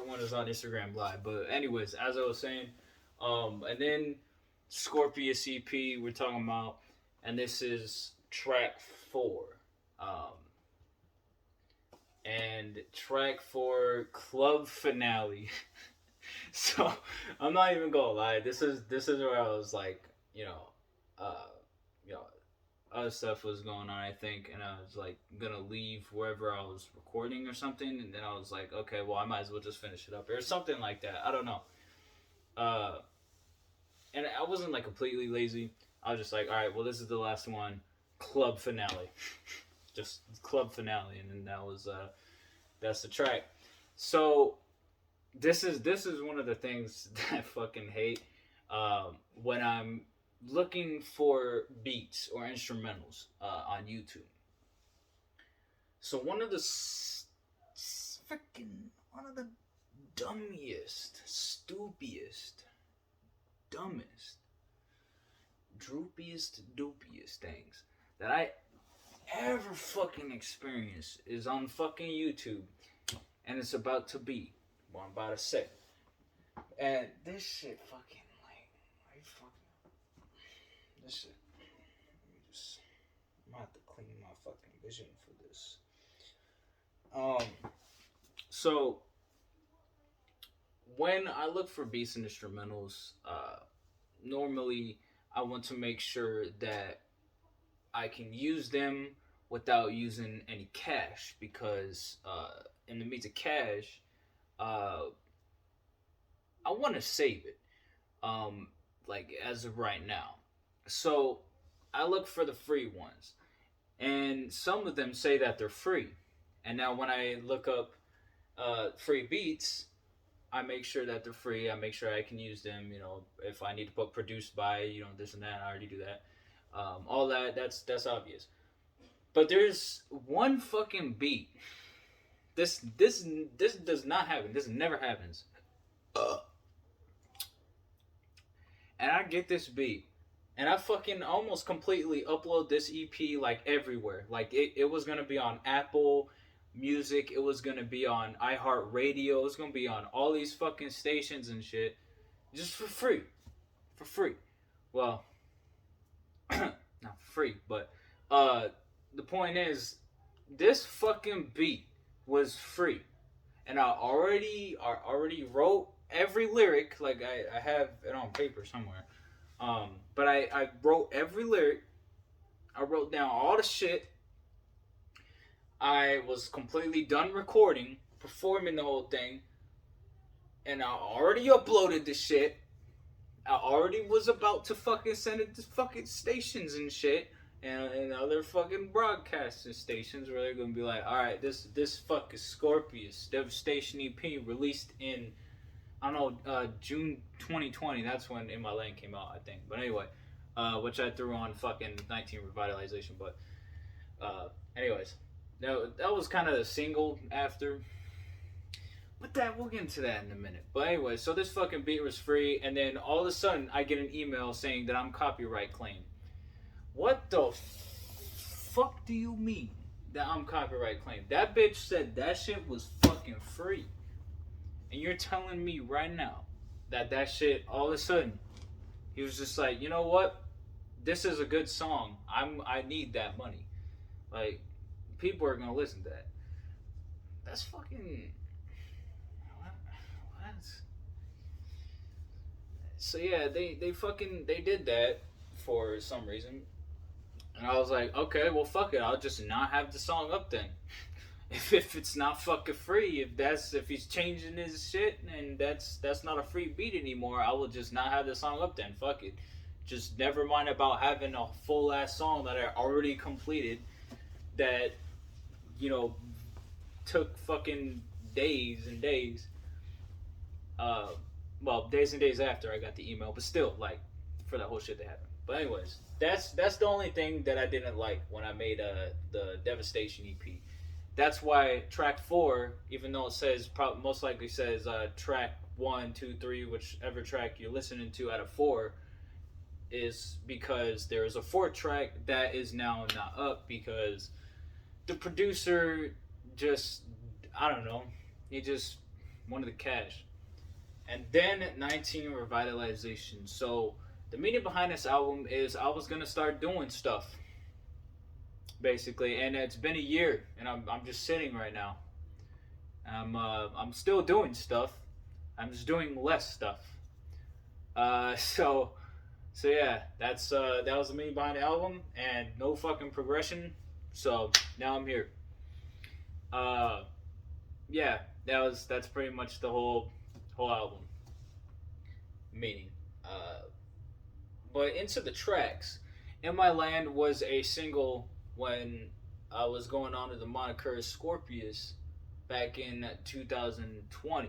one is on Instagram Live. But anyways, as I was saying, and then Scorpius EP we're talking about, and this is track 4. Um, and track 4 club finale. So I'm not even gonna lie. This is where I was like, uh, you know, other stuff was going on, I think, and I was like gonna leave wherever I was recording or something, and then I was like, okay, well, I might as well just finish it up or something like that. I don't know. Uh, and I wasn't like completely lazy. I was just like, all right, well, this is the last one, club finale, just club finale, and then that's the track. So this is one of the things that I fucking hate when I'm looking for beats or instrumentals on YouTube. So one of the dummiest, stupidest, dumbest, droopiest, doopiest things that I ever fucking experienced is on fucking YouTube, and it's about to be what I'm about to say. And this shit fucking like, I fucking this shit. Let me just. I'm gonna have to clean my fucking vision for this. So when I look for beats and instrumentals, normally I want to make sure that I can use them without using any cash because in the means of cash, uh, I want to save it, like as of right now. So I look for the free ones, and some of them say that they're free. And now when I look up free beats, I make sure that they're free. I make sure I can use them. If I need to put produced by, this and that, I already do that. All that that's obvious. But there's one fucking beat. This does not happen. This never happens. And I get this beat, and I fucking almost completely upload this EP like everywhere. Like it was gonna be on Apple Music, it was gonna be on iHeartRadio, it was gonna be on all these fucking stations and shit, just for free, for free. Well, not for free, but the point is, this fucking beat was free, and I already wrote every lyric. Like I have it on paper somewhere. But I wrote every lyric. I wrote down all the shit. I was completely done recording, performing the whole thing, and I already uploaded the shit. I already was about to fucking send it to fucking stations and shit, and other fucking broadcasting stations where they're gonna be like, all right, this fucking Scorpius Devastation EP released in, I don't know, June 2020. That's when In My Lane came out, I think. But anyway, which I threw on fucking 19 Revitalization. But anyways, that was kind of the single after. But we'll get into that in a minute. But anyway, so this fucking beat was free, and then all of a sudden I get an email saying that I'm copyright claimed. What the fuck do you mean that I'm copyright claimed? That bitch said that shit was fucking free. And you're telling me right now that shit, all of a sudden, he was just like, you know what? This is a good song. I need that money. Like, people are gonna listen to that. That's fucking. What? So yeah, they did that for some reason. And I was like, okay, well fuck it, I'll just not have the song up then. If it's not fucking free, if he's changing his shit and that's not a free beat anymore, I will just not have the song up then. Fuck it. Just never mind about having a full ass song that I already completed that, took fucking days and days. Well, days and days after I got the email, but still, like, for that whole shit to happen. But anyways, that's the only thing that I didn't like when I made the Devastation EP. That's why track 4, even though it says most likely says track 1, 2, 3, whichever track you're listening to out of 4, is because there is a 4th track that is now not up because the producer just, I don't know, he just One of the Cash. And then 19 Revitalization. So the meaning behind this album is I was gonna start doing stuff, basically, and it's been a year, and I'm just sitting right now. I'm still doing stuff. I'm just doing less stuff. Uh, so so yeah, that was the meaning behind the album, and no fucking progression. So now I'm here. Uh, yeah, that's pretty much the whole album meaning. Uh, but into the tracks, "In My Land" was a single when I was going on to the moniker Scorpius back in 2020,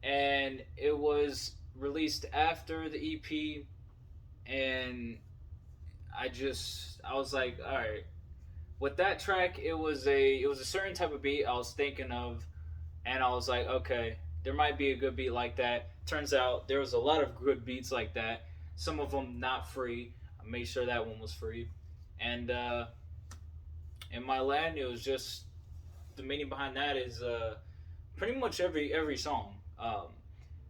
and it was released after the EP, and I was like, all right. With that track, it was a certain type of beat I was thinking of, and I was like, okay, there might be a good beat like that. Turns out there was a lot of good beats like that. Some of them not free. I made sure that one was free, and in my land, it was just the meaning behind that is pretty much every song.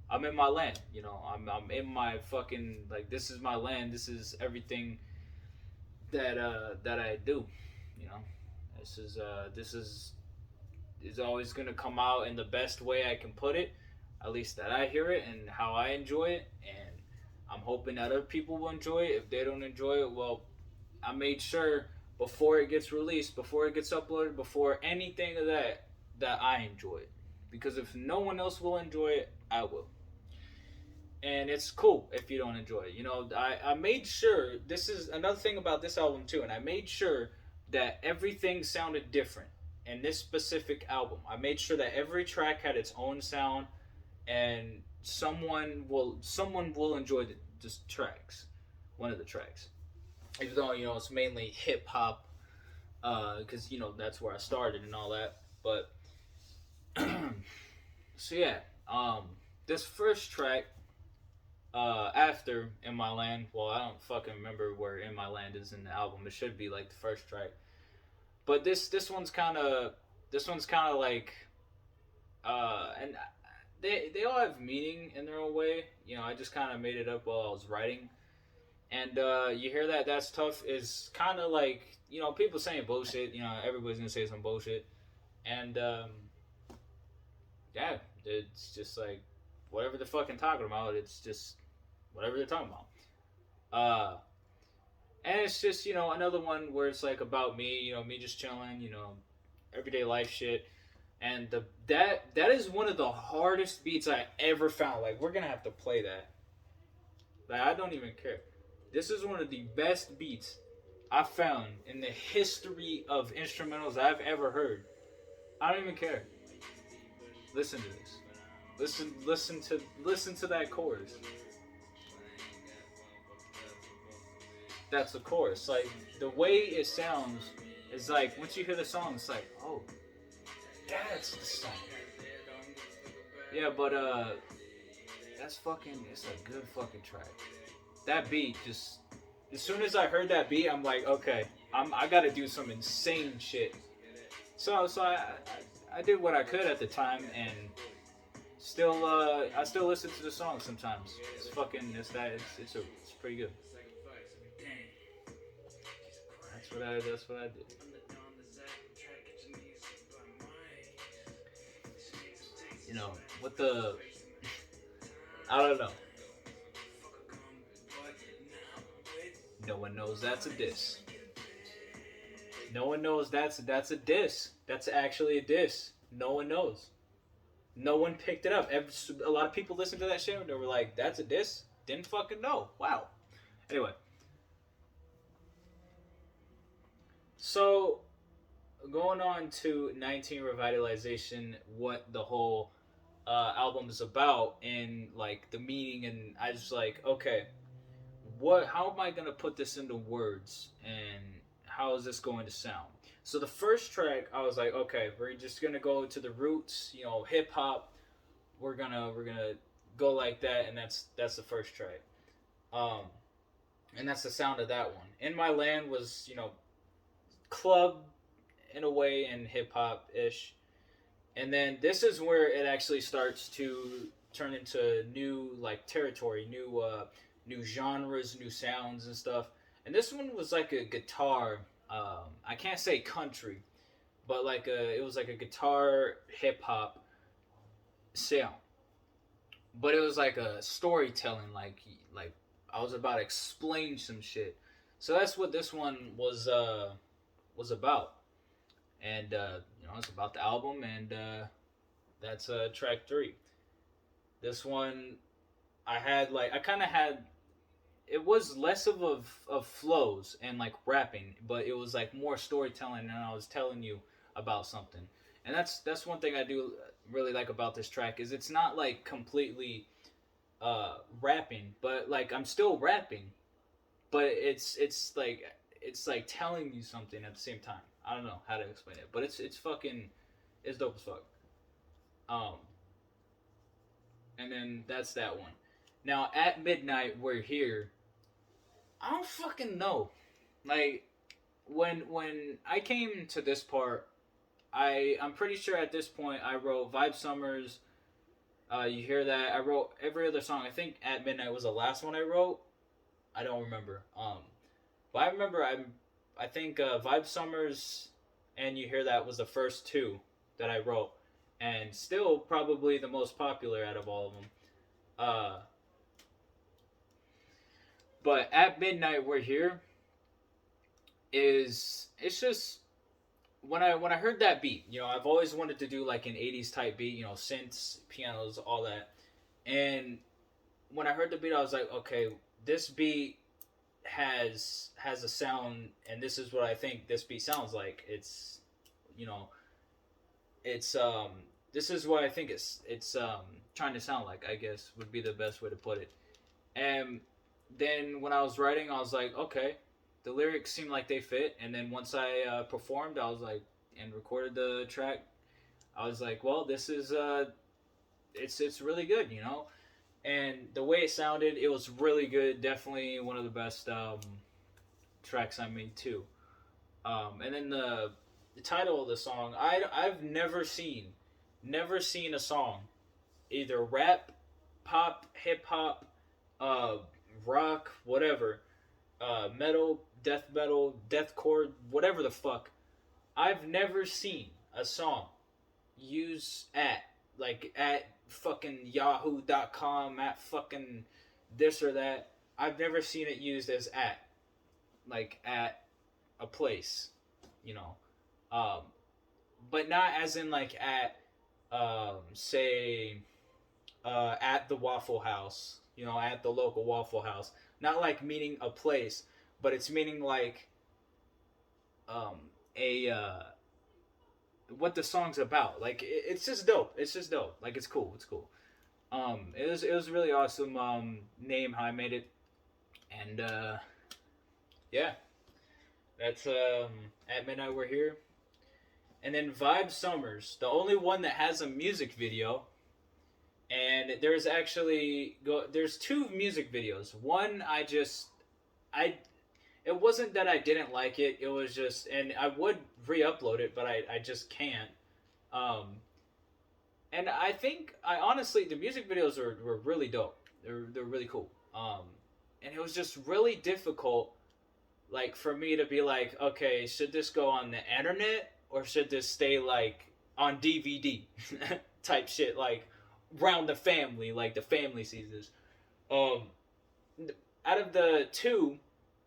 I'm in my land, you know. I'm in my fucking like this is my land. This is everything that I do, you know. This is always gonna come out in the best way I can put it, at least that I hear it and how I enjoy it, and I'm hoping that other people will enjoy it. If they don't enjoy it, well, I made sure before it gets released, before it gets uploaded, before anything of that I enjoy it, because if no one else will enjoy it, I will. And it's cool if you don't enjoy it. You know, I made sure this is another thing about this album too, and I made sure that everything sounded different in this specific album. I made sure that every track had its own sound, and someone will enjoy the tracks, one of the tracks. Even though you know it's mainly hip hop, because you know that's where I started and all that. But so yeah, this first track after "In My Land." Well, I don't fucking remember where "In My Land" is in the album. It should be like the first track. But this one's kind of like and they all have meaning in their own way. You know, I just kind of made it up while I was writing. And you hear that that's tough is kind of like you know people saying bullshit. You know, everybody's gonna say some bullshit, and yeah, it's just like whatever they're fucking talking about. It's just whatever they're talking about. Uh, and it's just you know another one where it's like about me, you know, me just chilling, you know, everyday life shit. And that is one of the hardest beats I ever found. Like we're gonna have to play that. Like I don't even care. This is one of the best beats I found in the history of instrumentals I've ever heard. I don't even care. Listen to this. Listen to that chorus. That's the chorus. Like the way it sounds is like once you hear the song, it's like, oh, that's the song. Yeah, but that's fucking. It's a good fucking track. That beat just. As soon as I heard that beat, I'm like, okay, I gotta do some insane shit. So I did what I could at the time, and still I still listen to the song sometimes. It's fucking it's pretty good. That's what I did. You know what the I don't know. No one knows that's a diss. No one knows that's a diss. That's actually a diss. No one knows. No one picked it up. A lot of people listened to that shit and they were like, "That's a diss." Didn't fucking know. Wow. Anyway, so going on to 19 Revitalization, what the whole album is about, and like the meaning, and I just like, okay, what how am I gonna put this into words and how is this going to sound? So the first track I was like, okay, we're just gonna go to the roots, you know, hip hop. We're gonna go like that, and that's the first track. Um, and that's the sound of that one. In My Land was, you know, club in a way and hip hop ish. And then this is where it actually starts to turn into new like territory, new genres, new sounds and stuff. And this one was like a guitar. I can't say country, but it was like a guitar hip hop sound. But it was like a storytelling, like I was about to explain some shit. So that's what this one was about, and it's about the album, and that's track three. This one I kind of had it was less of flows and like rapping, but it was like more storytelling, and I was telling you about something. And that's one thing I do really like about this track is it's not like completely rapping, but like I'm still rapping, but it's like telling you something at the same time. I don't know how to explain it, but it's fucking it's dope as fuck. Um, and then that's that one. Now at midnight we're here. I don't fucking know. Like when I came to this part, I'm pretty sure at this point I wrote Vibe Summers. You hear that? I wrote every other song. I think At Midnight was the last one I wrote. I don't remember. But I remember I think Vibe Summers and You Hear That was the first two that I wrote, and still probably the most popular out of all of them. Uh, but At Midnight We're Here is it's just when I heard that beat, I've always wanted to do like an '80s type beat, synths, pianos, all that. And when I heard the beat, I was like, okay, this beat has a sound, and this is what I think this beat sounds like. You know, it's this is what I think it's trying to sound like. I guess would be the best way to put it. And then when I was writing, I was like, okay, the lyrics seem like they fit. And then once I performed, I was like, and recorded the track, I was like, well, this is it's really good. And the way it sounded, it was really good. Definitely one of the best tracks I made too. And then the title of the song, I've never seen a song, either rap, pop, hip hop, uh, rock, whatever, metal, deathcore, whatever the fuck. I've never seen a song use at fucking yahoo.com, at fucking this or that. I've never seen it used as at a place, you know. Um, but not as in like at, say, at the Waffle House, at the local Waffle House. Not like meaning a place, but it's meaning like um, a what the song's about. Like it's just dope. It's just dope. Like it's cool. It's cool. It was really awesome name how I made it, and yeah, that's At Midnight We're Here, and then Vibe Summers, the only one that has a music video. And there's two music videos. One I it wasn't that I didn't like it. It was just, and I would re-upload it, but I just can't. Um, and I think I honestly the music videos were really dope. They're really cool. And it was just really difficult, like for me to be like, okay, should this go on the internet or should this stay like on DVD type shit, like round the family, like the family sees this. Um, Out of the two,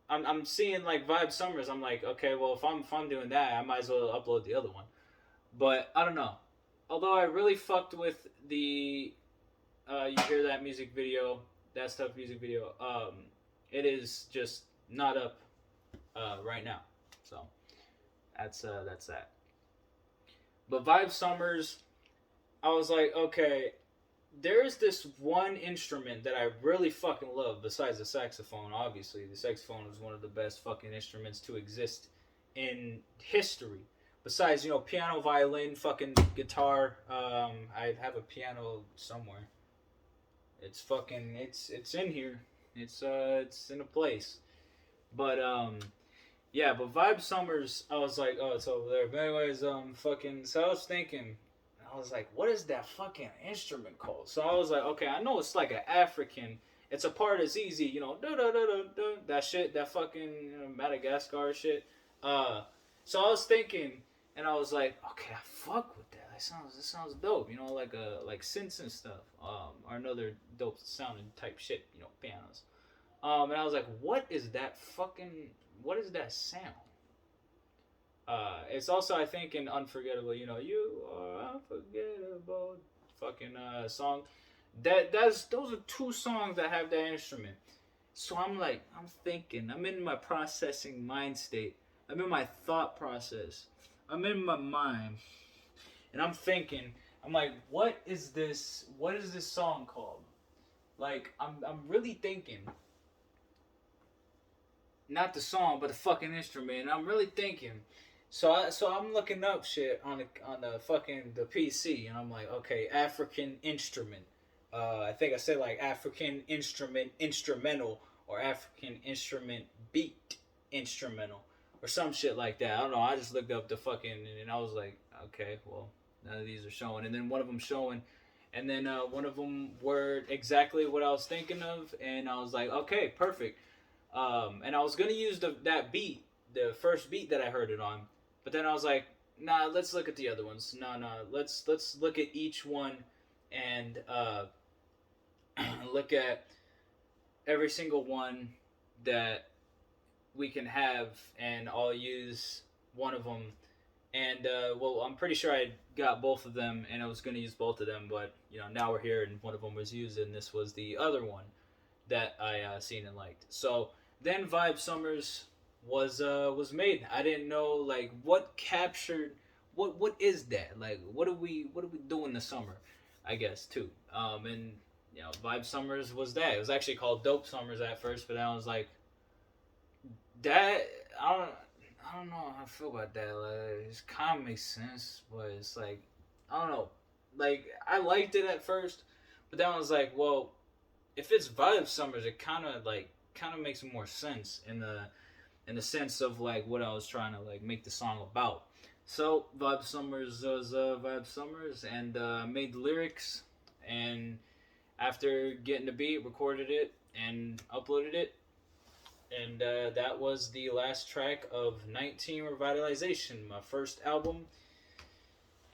I'm seeing like Vibe Summers. I'm like, okay, well if I'm doing that, I might as well upload the other one. But I don't know. Although I really fucked with the You Hear That music video, that stuff music video. It is just not up right now. So that's that. But Vibe Summers, I was like, okay, there's this one instrument that I really fucking love besides the saxophone. Obviously, the saxophone is one of the best fucking instruments to exist in history. Besides, piano, violin, fucking guitar. I have a piano somewhere. It's in here. It's in a place. But yeah, but Vibe Summers, I was like, oh, it's over there. But anyways, fucking. So I was thinking, I was like, what is that fucking instrument called? So I was like, okay, I know it's like an African. It's a part that's easy, you know, da da da da da. That shit, that fucking Madagascar shit. Uh, so I was thinking, and I was like, okay, I fuck with that. That sounds dope. You know, like synths and stuff. Or another dope sounding type shit. You know, pianos. And I was like, what is that sound? It's also, I think, in Unforgettable, you know, you are unforgettable fucking song. Those are two songs that have that instrument. So I'm thinking, I'm in my processing mind state. I'm in my thought process. I'm in my mind. And I'm thinking, I'm like, what is this song called? Like, I'm really thinking, not the song, but the fucking instrument. And I'm really thinking. So I'm looking up shit on the fucking the PC, and I'm like, okay, African instrument. I think I said like African instrument instrumental or African instrument beat instrumental or some shit like that. I don't know. I just looked up the fucking and I was like, okay, well, none of these are showing. And then one of them showing, and then one of them were exactly what I was thinking of, and I was like, okay, perfect. And I was gonna use that beat, the first beat that I heard it on, but then I was like, nah, let's look at the other ones. Nah, let's look at each one and look at every single one that we can have, and I'll use one of them. And well, I'm pretty sure I got both of them, and I was gonna use both of them, but you know, now we're here, and one of them was used, and this was the other one that I seen and liked. So then Vibe Summers was made. I didn't know like what captured what is that, like what do we do in the summer, I guess too. And you know, Vibe Summers was that. It was actually called Dope Summers at first, but then I was like, that I don't know how I feel about that. Like, it kind of makes sense, but it's like, I don't know. Like, I liked it at first, but then I was like, well, if it's Vibe Summers, it kind of makes more sense in the sense of like what I was trying to like make the song about. So Vibe Summers was Vibe Summers, and made the lyrics, and after getting the beat, recorded it and uploaded it, and that was the last track of 19 Revitalization, my first album,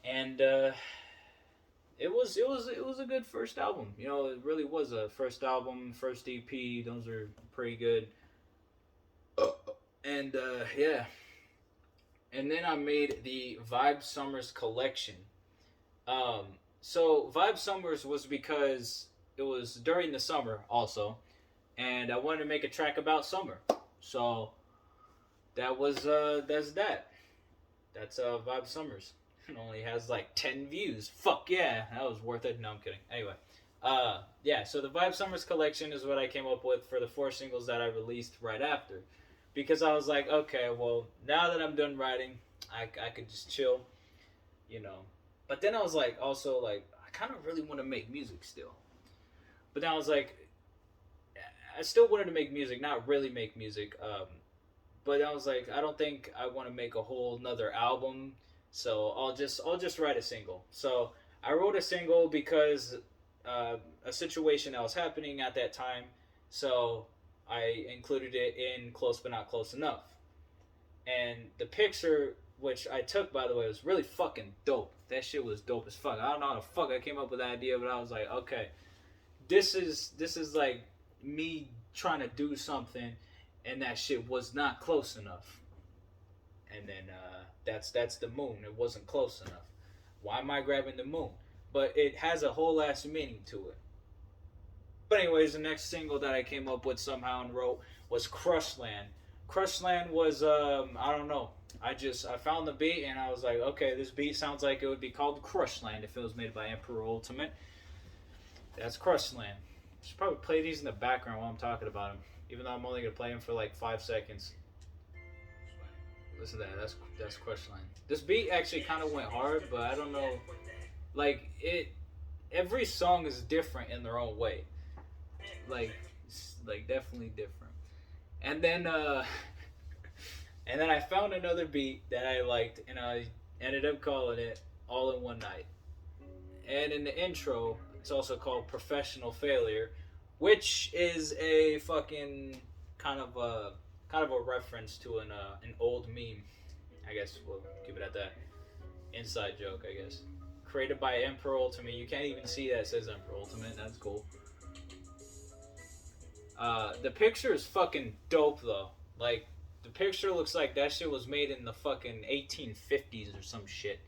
and it was a good first album. You know, it really was a first album, first EP. Those are pretty good. And yeah, and then I made the Vibe Summers collection. So Vibe Summers was because it was during the summer also, and I wanted to make a track about summer. So that was that's that. That's Vibe Summers. It only has like 10 views. Fuck yeah, that was worth it. No, I'm kidding. Anyway, yeah. So the Vibe Summers collection is what I came up with for the 4 singles that I released right after, because I was like, okay, well, now that I'm done writing, I could just chill, you know. But then I was like, also like, I kind of really want to make music still. But then I was like, I still wanted to make music, not really make music. But I was like, I don't think I want to make a whole nother album. So I'll just write a single. So I wrote a single because a situation that was happening at that time. So I included it in Close But Not Close Enough. And the picture, which I took, by the way, was really fucking dope. That shit was dope as fuck. I don't know how the fuck I came up with that idea, but I was like, okay, this is like me trying to do something, and that shit was not close enough. And then that's the moon. It wasn't close enough. Why am I grabbing the moon? But it has a whole ass meaning to it. But anyways, the next single that I came up with somehow and wrote was Crushland. Crushland was I don't know. I found the beat and I was like, okay, this beat sounds like it would be called Crushland if it was made by Emperorrr Ultimate. That's Crushland. I should probably play these in the background while I'm talking about them, even though I'm only gonna play them for like 5 seconds. Listen to that. That's Crushland. This beat actually kind of went hard, but I don't know. Like it, every song is different in their own way. Like definitely different. And then and then I found another beat that I liked, and I ended up calling it All in One Night. And in the intro, it's also called Professional Failure, which is a fucking kind of a reference to an old meme. I guess we'll keep it at that. Inside joke, I guess. Created by Emperor Ultimate. You can't even see that it says Emperor Ultimate. That's cool. The picture is fucking dope though. Like the picture looks like that shit was made in the fucking 1850s or some shit.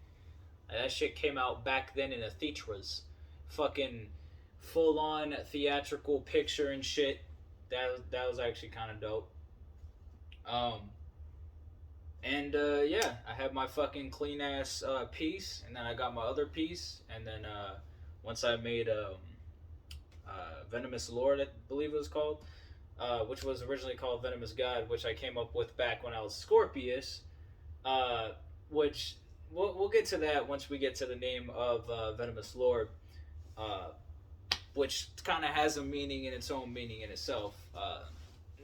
That shit came out back then in the theaters. Fucking full on theatrical picture and shit. That was actually kind of dope. Um, and yeah, I had my fucking clean ass piece, and then I got my other piece, and then once I made Venomous Lord, I believe it was called, which was originally called Venomous God, which I came up with back when I was Scorpius, uh, which we'll get to that once we get to the name of Venomous Lord, uh, which kind of has a meaning in its own meaning in itself.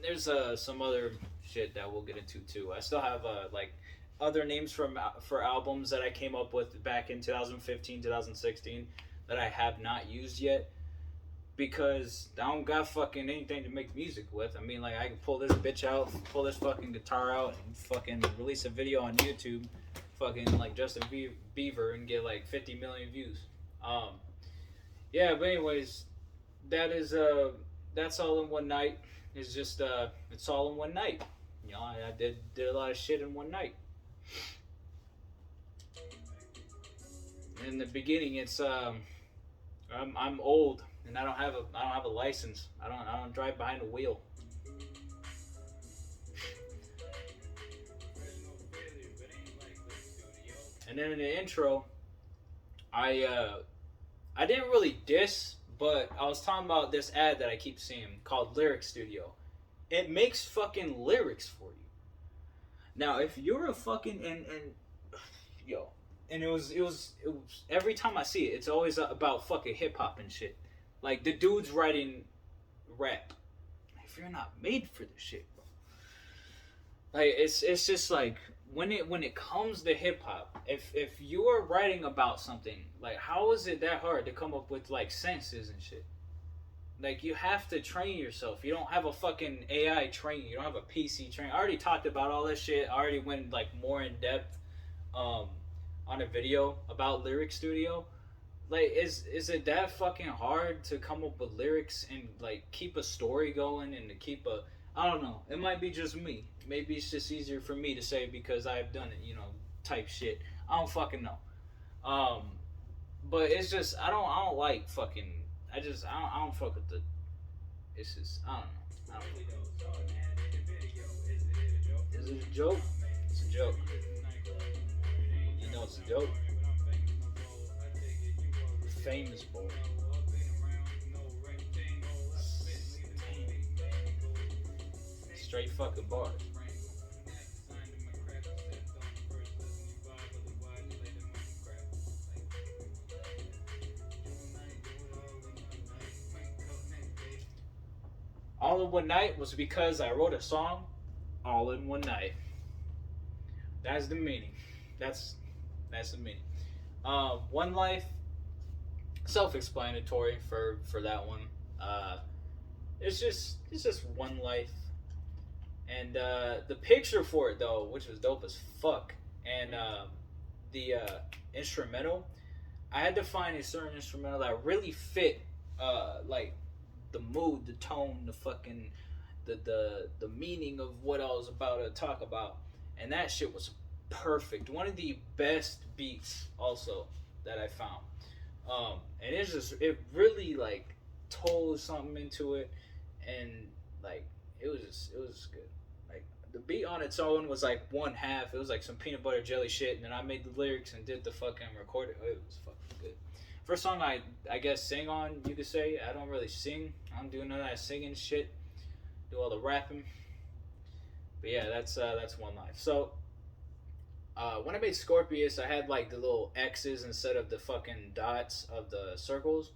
There's some other shit that we'll get into too. I still have like other names for albums that I came up with back in 2015, 2016 that I have not used yet because I don't got fucking anything to make music with. I mean, like I can pull this bitch out, pull this fucking guitar out, and fucking release a video on YouTube, fucking like Justin Bieber, and get like 50 million views. Yeah, but anyways, that is that's all in one night. It's just it's all in one night. You know, I did a lot of shit in one night. In the beginning, it's I'm old and I don't have a license. I don't drive behind a wheel. And then in the intro, I didn't really diss, but I was talking about this ad that I keep seeing called Lyric Studio. It makes fucking lyrics for you. Now, if you're a fucking and yo, and it was every time I see it, it's always about fucking hip hop and shit. Like the dude's writing rap. If you're not made for this shit, bro. Like it's just like when it comes to hip hop, if you are writing about something, like how is it that hard to come up with like senses and shit? Like you have to train yourself. You don't have a fucking AI train. You don't have a PC train. I already talked about all this shit. I already went like more in depth um, on a video about Lyric Studio. Like is it that fucking hard to come up with lyrics and like keep a story going and to keep a I don't know. It might be just me. Maybe it's just easier for me to say because I've done it, you know, type shit. I don't fucking know. Um, but it's just I don't like fucking I don't fuck with the. It's just I don't know. I don't know. Is it a joke? It's a joke. You know it's a joke. Famous boy. Straight fucking bars. All in One Night was because I wrote a song all in one night. That's the meaning. That's the meaning. One Life, self-explanatory for that one. It's just one life, and the picture for it though, which was dope as fuck, and the instrumental, I had to find a certain instrumental that really fit, like the mood, the tone, the fucking the meaning of what I was about to talk about, and that shit was perfect. One of the best beats also that I found, and it really like told something into it, and like it was just good. Like the beat on its own was like one half. It was like some peanut butter jelly shit, and then I made the lyrics and did the fucking recording. It was fucking good. First song I guess sing on, you could say. I don't really sing. I don't do none of that singing shit. Do all the rapping. But yeah, that's One Life. So when I made Scorpius, I had like the little X's instead of the fucking dots of the circles.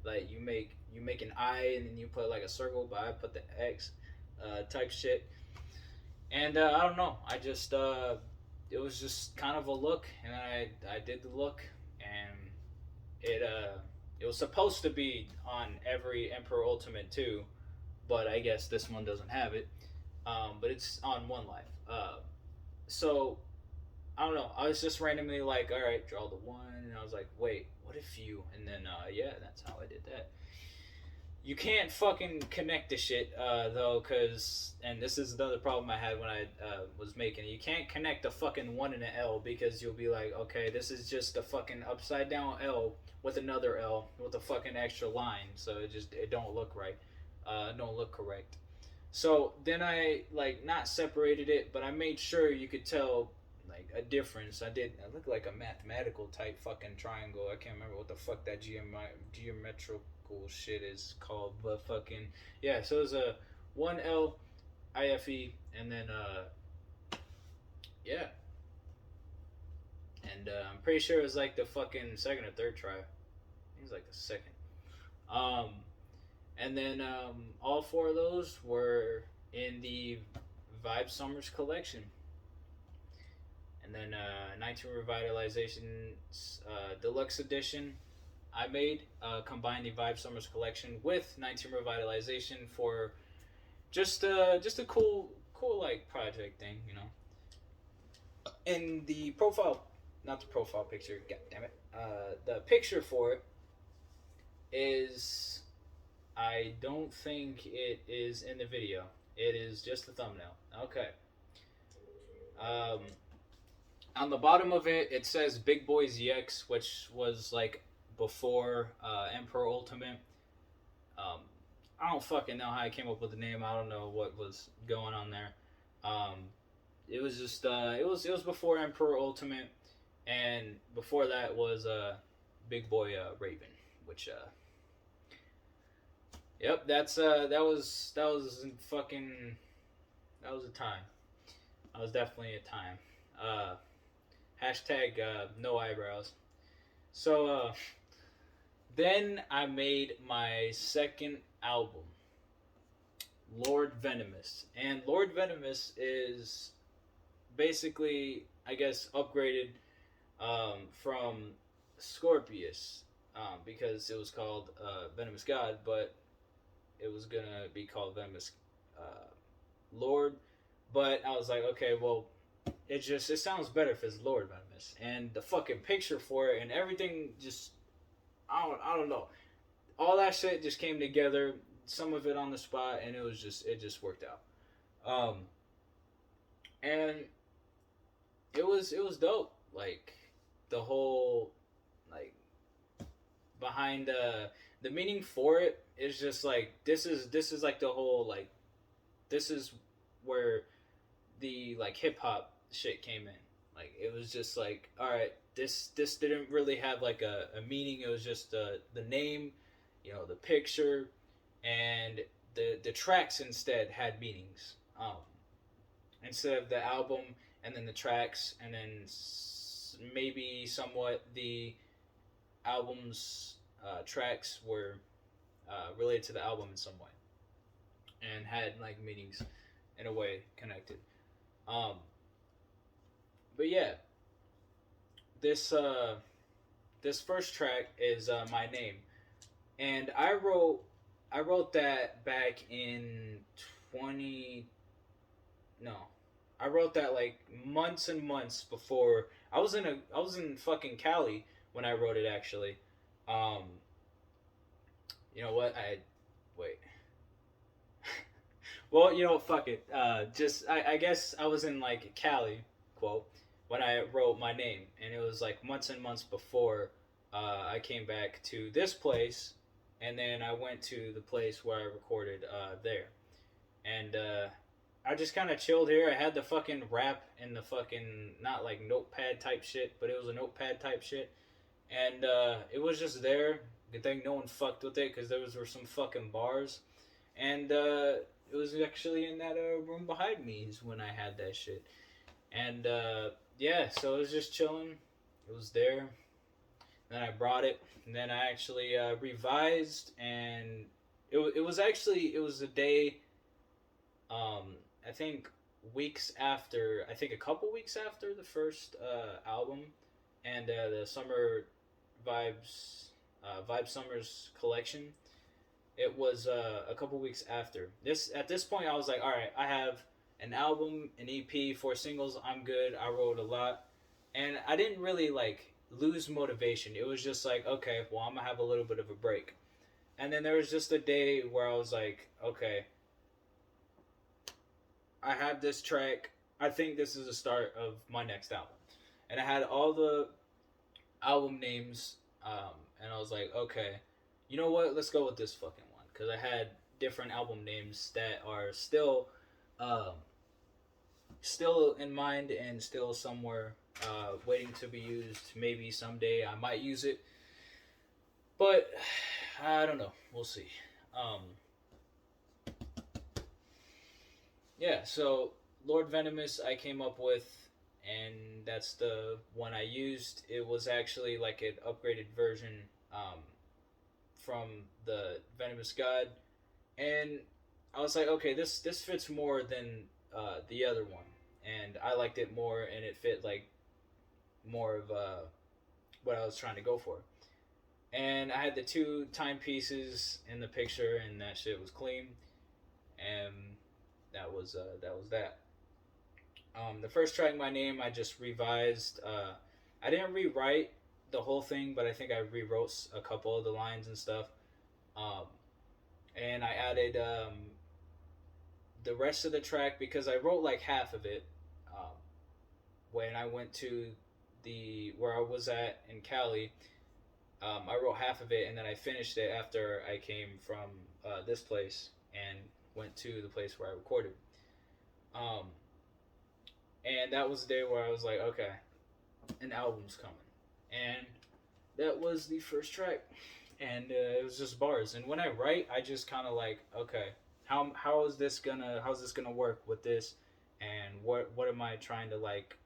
Like you make an I and then you put like a circle, but I put the X type shit. And I don't know. I just it was just kind of a look, and I did the look, and it was supposed to be on every Emperor Ultimate too, but I guess this one doesn't have it. But it's on One Life. So I don't know. I was just randomly like, all right, draw the one, and I was like, wait, what if you? And then yeah, that's how I did that. You can't fucking connect the shit though, cause and this is another problem I had when I was making it. You can't connect a fucking one and an L because you'll be like, okay, this is just a fucking upside down L with another L with a fucking extra line, so it don't look right, don't look correct. So then I like not separated it, but I made sure you could tell like a difference. I look like a mathematical type fucking triangle. I can't remember what the fuck that geometrical shit is called, but fucking yeah. So it was a one L IFE, and then yeah, and I'm pretty sure it was like the fucking second or third try. I think it was like the second. Um, and then all four of those were in the Vibe Summers collection. And then 19 Revitalization's Deluxe Edition I made combined the Vibe Summers collection with 19 Revitalization for just a cool like project thing, you know. And the profile, not the profile picture, god damn it. The picture for it is, I don't think it is in the video. It is just the thumbnail. Okay. Um, on the bottom of it, it says Big Boy ZX, which was like before Emperor Ultimate. Um, I don't fucking know how I came up with the name. I don't know what was going on there. Um, it was just it was before Emperor Ultimate, and before that was Big Boy Raven, which yep, that was fucking that was a time. That was definitely a time. Uh, hashtag no eyebrows. So then I made my second album, Lord Venomous, and Lord Venomous is basically, I guess, upgraded from Scorpius, because it was called Venomous God, but it was gonna be called Venomous Lord. But I was like, okay, well, it sounds better if it's Lord Venomous, and the fucking picture for it and everything just I don't know. All that shit just came together. Some of it on the spot, and it just worked out. And it was dope. Like the whole like behind the meaning for it is just like this is like the whole like this is where the like hip hop shit came in. Like it was just like, all right, this didn't really have like a meaning. It was just the name, the picture, and the tracks instead had meanings. Instead of the album and then the tracks and then maybe somewhat the album's tracks were related to the album in some way and had like meanings in a way connected. Um, but yeah, this this first track is my name, and I wrote that back in 20 no, I wrote that like months and months before I was in fucking Cali when I wrote it actually. Um, you know what I wait. Well, fuck it. Just I guess I was in like Cali, quote, when I wrote my name, and it was like months and months before I came back to this place, and then I went to the place where I recorded there, and I just kind of chilled here. I had the fucking rap in the fucking not like notepad type shit, but it was a notepad type shit, and it was just there. Good thing no one fucked with it because were some fucking bars, and it was actually in that room behind me is when I had that shit. And yeah, so it was just chilling. It was there. Then I brought it. And then I actually revised, and it was a day. I think I think a couple weeks after the first album, and the Summer Vibes Vibe Summers collection. It was a couple weeks after this. At this point, I was like, all right, I have an album, an EP, 4 singles. I'm good. I wrote a lot, and I didn't really like lose motivation. It was just like, okay, well, I'm gonna have a little bit of a break. And then there was just a day where I was like, okay, I have this track. I think this is the start of my next album. And I had all the album names, and I was like, okay, you know what? Let's go with this fucking one. Because I had different album names that are um, still in mind and still somewhere waiting to be used. Maybe someday I might use it. But I don't know. We'll see. Um, yeah, so Lord Venomous I came up with, and that's the one I used. It was actually like an upgraded version um, from the Venomous God, and I was like, okay, this fits more than the other one, and I liked it more, and it fit like more of what I was trying to go for. And I had the two timepieces in the picture, and that shit was clean, and that was that. The first track, My Name, I just revised. I didn't rewrite the whole thing, but I think I rewrote a couple of the lines and stuff. Um, and I added the rest of the track because I wrote like half of it when I went to the where I was at in Cali. I wrote half of it, and then I finished it after I came from this place and went to the place where I recorded. Um, and that was the day where I was like, okay, an album's coming, and that was the first track, and it was just bars. And when I write, I just kind of like, okay, how's this gonna work with this, and what am I trying to like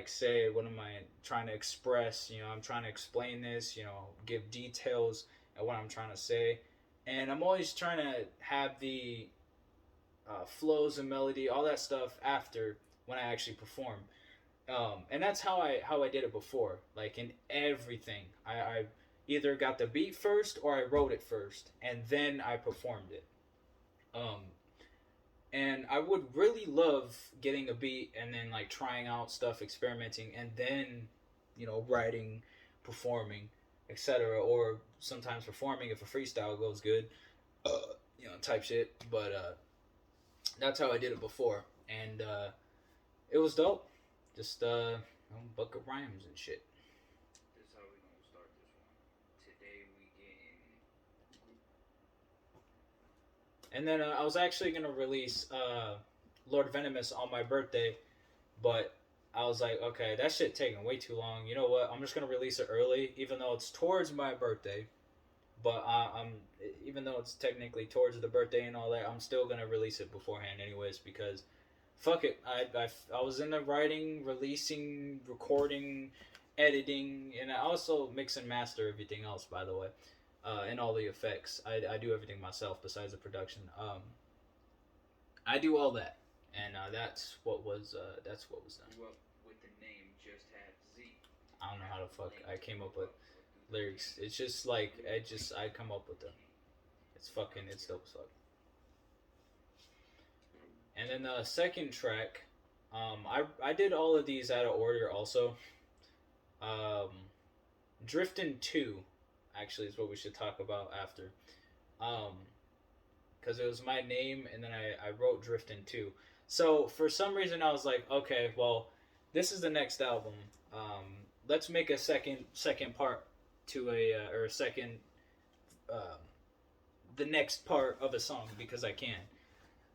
say? What am I trying to express? You know, I'm trying to explain this. You know, give details at what I'm trying to say, and I'm always trying to have the flows and melody, all that stuff after when I actually perform. And that's how I did it before. Like in everything, I either got the beat first or I wrote it first, and then I performed it. Um, and I would really love getting a beat and then like trying out stuff, experimenting, and then writing, performing, etc. Or sometimes performing if a freestyle goes good, type shit. But that's how I did it before, and it was dope. Just book of rhymes and shit. This is how we gonna start this one. Today we getting. And then I was actually gonna release Lord Venomous on my birthday, but I was like, okay, that shit taking way too long. You know what? I'm just gonna release it early, even though it's towards my birthday. But I'm even though it's technically towards the birthday and all that, I'm still gonna release it beforehand, anyways, because fuck it. I was in the writing, releasing, recording, editing, and I also mix and master everything else. By the way, and all the effects. I do everything myself besides the production. I do all that, and that's what was done. Grew up with the name Just Have Z. I don't know how the fuck I came up with lyrics. It's just like I come up with them. It's dope as fuck. And then the second track, I did all of these out of order also. Driftin' 2 actually is what we should talk about after. Because it was my name, and then I wrote Driftin' 2. So for some reason I was like, okay, well, this is the next album. Let's make a second part to or a second, the next part of a song because I can.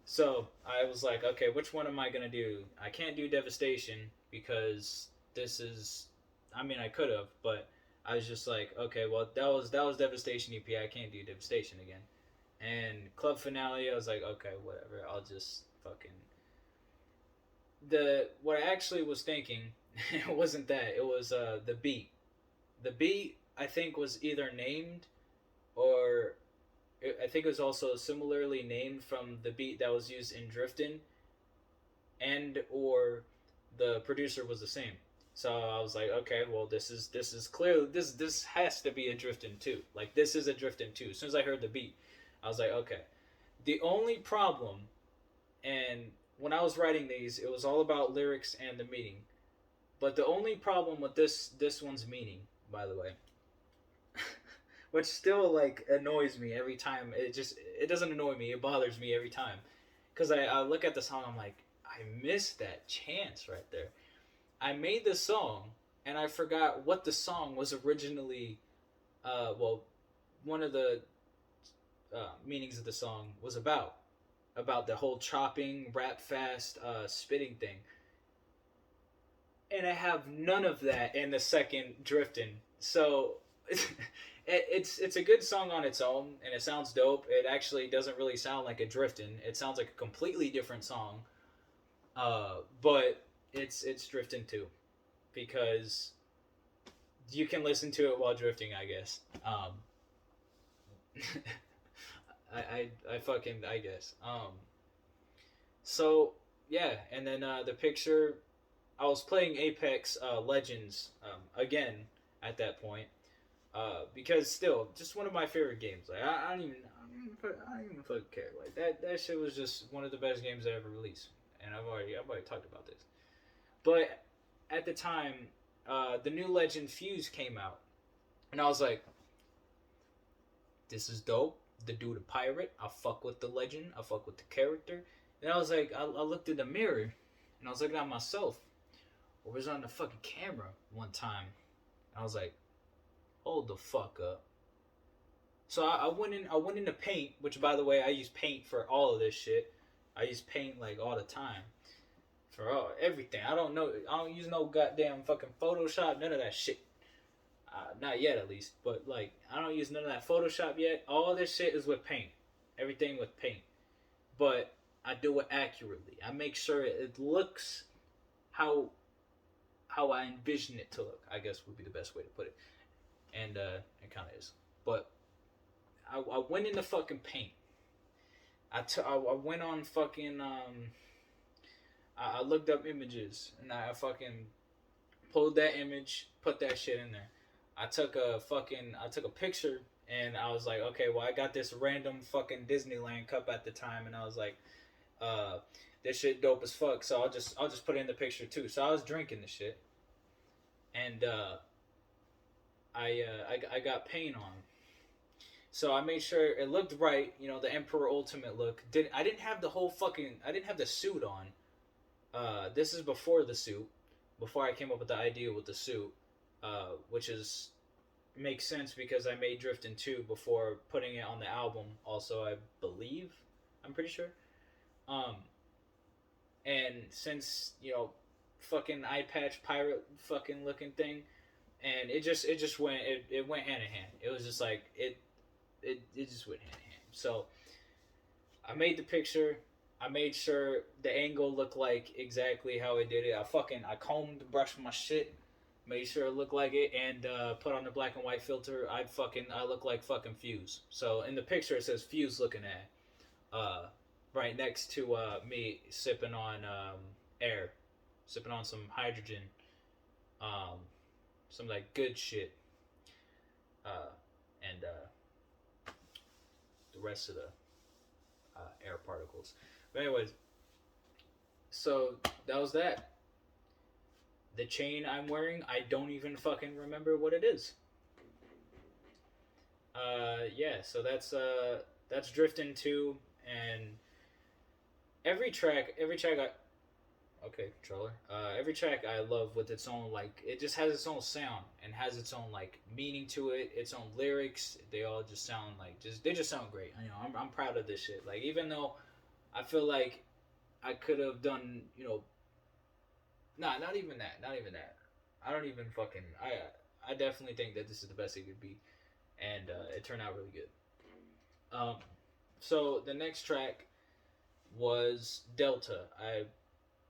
So I was like, okay, which one am I gonna do? I can't do Devastation because this is. I mean, I could have, but I was just like, okay, well, that was Devastation EP. I can't do Devastation again. And Club Finale, I was like, okay, whatever. I'll just fucking. What I actually was thinking, it wasn't that. It was the beat. The beat I think was either named, or I think it was also similarly named from the beat that was used in Driftin', and or the producer was the same. So I was like, okay, well, this is clearly this has to be a Drifting 2. Like this is a Drifting 2. As soon as I heard the beat, I was like, okay. The only problem, and when I was writing these, it was all about lyrics and the meaning. But the only problem with this one's meaning, by the way, which still like annoys me every time. It doesn't annoy me. It bothers me every time, because I look at the song. I'm like, I missed that chance right there. I made the song and I forgot what the song was originally. Well, one of the meanings of the song was about the whole chopping, rap fast, spitting thing, and I have none of that in the second Drifting. So it's a good song on its own, and it sounds dope. It actually doesn't really sound like a Drifting. It sounds like a completely different song. But it's Drifting too, because you can listen to it while drifting, I guess. I fucking I guess. So yeah, and then the picture. I was playing Apex Legends again at that point, because still just one of my favorite games. Like I don't even fucking care. Like that shit was just one of the best games I ever released, and I've already talked about this. But at the time, the new Legend Fuse came out, and I was like, this is dope. The dude a pirate. I fuck with the legend. I fuck with the character. And I was like, I looked in the mirror, and I was looking at myself. I was on the fucking camera one time. And I was like, hold the fuck up. So I went in. I went into Paint, which by the way, I use Paint for all of this shit. I use Paint like all the time for everything. I don't know. I don't use no goddamn fucking Photoshop. None of that shit. Not yet, at least. But like, I don't use none of that Photoshop yet. All this shit is with Paint. Everything with Paint. But I do it accurately. I make sure it looks how I envision it to look. I guess would be the best way to put it. And it kind of is. But I went into fucking Paint. I went on fucking I looked up images and I fucking pulled that image, put that shit in there. I took a picture and I was like, okay, well I got this random fucking Disneyland cup at the time, and I was like, this shit dope as fuck, so I'll just put it in the picture too. So I was drinking the shit, and I got Paint on. So I made sure it looked right, the Emperor Ultimate look. I didn't have the whole fucking I didn't have the suit on. This is before the suit, before I came up with the idea with the suit, which is makes sense because I made Drifting 2 before putting it on the album. Also, I believe, I'm pretty sure. Um, and since fucking eye patch pirate fucking looking thing, and it just went it went hand in hand. It was just like it just went hand in hand. So I made the picture. I made sure the angle looked like exactly how I did it. I combed, brushed my shit, made sure it looked like it, and put on the black and white filter. I look like fucking Fuse. So in the picture it says Fuse looking at, right next to me sipping on air, sipping on some hydrogen, um, some like good shit, and the rest of the air particles. But anyways, so that was that. The chain I'm wearing, I don't even fucking remember what it is. Yeah, so that's Drifting 2, and every track okay, controller. Every track I love with its own, like, it just has its own sound and has its own like meaning to it, its own lyrics. They all just sound like they just sound great. I'm proud of this shit. Like, even though I feel like I could have done, nah, not even that, not even that. I don't even fucking I definitely think that this is the best it could be, and it turned out really good. Um, so the next track was Delta. I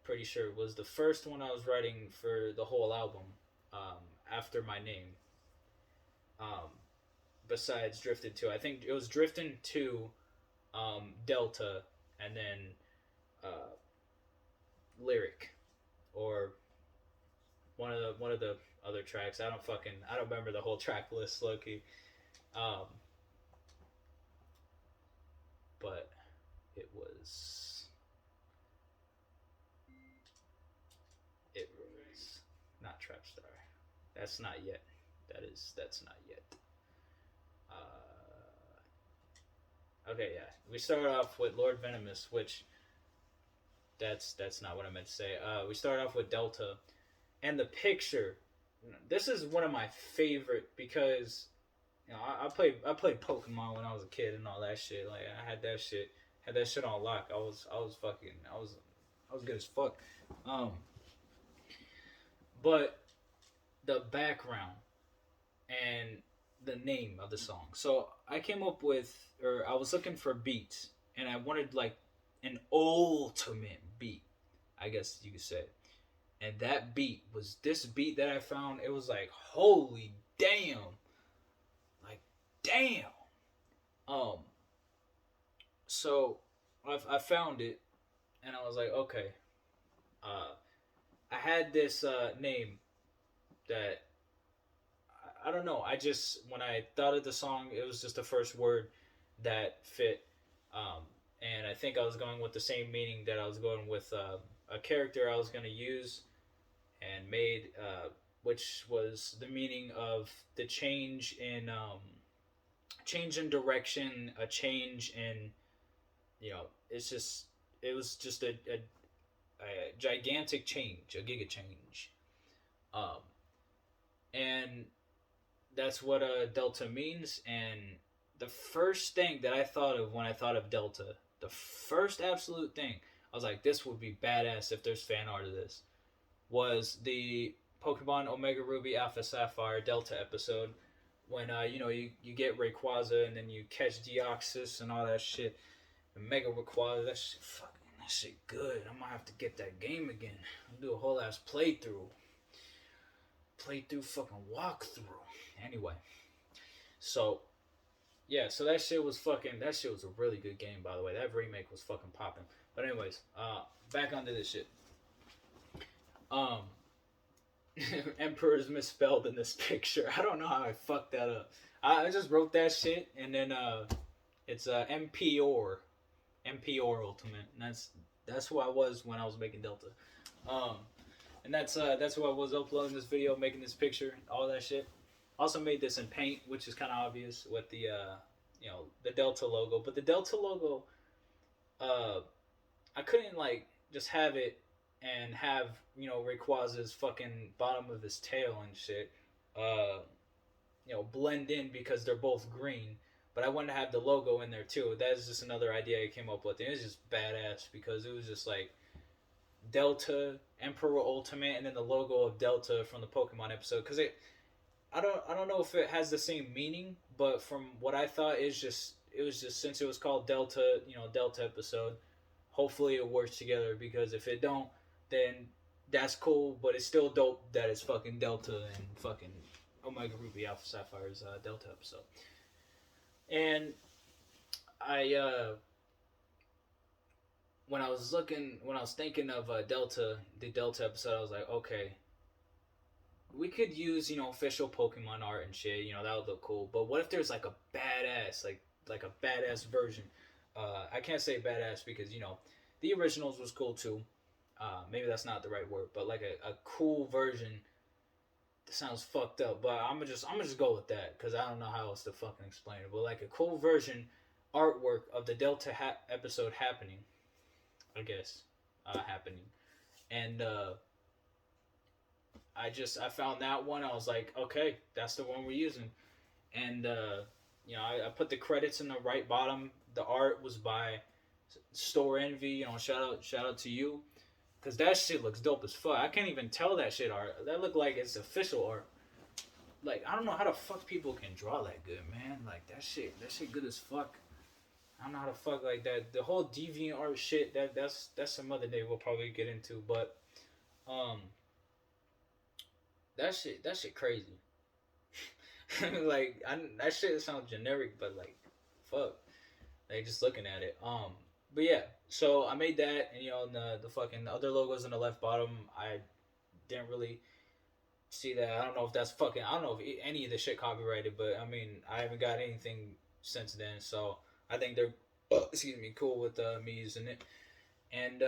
pretty sure was the first one I was writing for the whole album, after my name. Um, Besides Drifted 2, I think it was Drifting 2, Delta, and then uh, Lyric, or one of the other tracks. I don't remember the whole track list, Loki. Um, but it was not Trap Star. That's not yet. That's not yet. Okay, yeah. We start off with Lord Venomous, which that's not what I meant to say. We start off with Delta, and the picture. This is one of my favorite because I played Pokemon when I was a kid and all that shit. Like I had that shit on lock. I was good as fuck. Um, but the background and the name of the song. So I came up with, or I was looking for beats, and I wanted like an ultimate beat, I guess you could say. And that beat was this beat that I found. It was like, holy damn, like damn. Um, so I found it, and I was like, okay. I had this name that I don't know. I just when I thought of the song, it was just the first word that fit, um, and I think I was going with the same meaning that I was going with a character I was going to use and made, which was the meaning of the change in direction, a change in it's just it was just a gigantic change, a giga change, um, and that's what delta means. And the first thing that I thought of when I thought of delta, the first absolute thing I was like, this would be badass if there's fan art of this, was the Pokemon Omega Ruby Alpha Sapphire Delta episode when you get Rayquaza and then you catch Deoxys and all that shit. And Mega Rayquaza, that shit good. I'm gonna have to get that game again. I'll do a whole ass playthrough fucking walkthrough. Anyway, so yeah, so that shit was a really good game, by the way. That remake was fucking popping. But anyways, back onto this shit. Um, Emperor's misspelled in this picture. I don't know how I fucked that up. I just wrote that shit, and then it's Emperorrr, Ultimate, and that's who I was when I was making Delta. Um, and that's who I was uploading this video, making this picture, all that shit. Also made this in Paint, which is kind of obvious with the the Delta logo. But the Delta logo, I couldn't like just have it and have Rayquaza's fucking bottom of his tail and shit, blend in because they're both green. But I wanted to have the logo in there too. That is just another idea I came up with. And it was just badass because it was just like Delta, Emperor Ultimate, and then the logo of Delta from the Pokemon episode. Because I don't know if it has the same meaning, but from what I thought, it was just since it was called Delta, Delta episode. Hopefully it works together, because if it don't, then that's cool. But it's still dope that it's fucking Delta and fucking Omega Ruby Alpha Sapphire's Delta episode. And when I was thinking of Delta, the Delta episode, I was like, okay, we could use official Pokemon art and shit. That would look cool. But what if there's like a badass, like a badass version? I can't say badass because the originals was cool too. Maybe that's not the right word, but like a cool version. That sounds fucked up, but I'm gonna just go with that because I don't know how else to fucking explain it. But like a cool version artwork of the Delta episode happening, I guess, happening, and I found that one. I was like, okay, that's the one we're using, and I put the credits in the right bottom. The art was by Store Envy. Shout out to you. Cause that shit looks dope as fuck. I can't even tell that shit art. That look like it's official art. Like I don't know how the fuck people can draw that good, man. Like that shit good as fuck. I don't know how the fuck like that. The whole deviant art shit. That's some other day we'll probably get into. But that shit crazy. Like that shit sounds generic, but like fuck. Like just looking at it. But yeah, so I made that, and the fucking other logos in the left bottom, I didn't really see that. I don't know if that's fucking. I don't know if any of the shit copyrighted, but I mean, I haven't got anything since then, so I think they're excuse me cool with me using it. And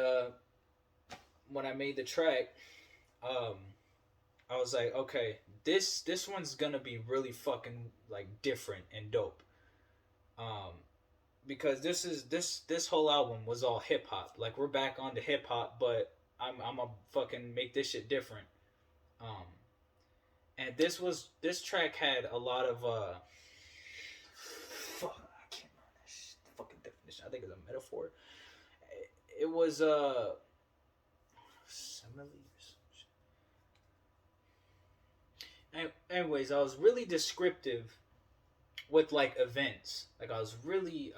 when I made the track, um, I was like, okay, this one's gonna be really fucking like different and dope. Um, because this whole album was all hip hop. Like we're back on the hip hop, but I'm a fucking make this shit different. Um, and this track had a lot of fuck, I can't remember that shit, fucking definition. I think it's a metaphor. It was simile. Anyways, I was really descriptive with like events. Like I was really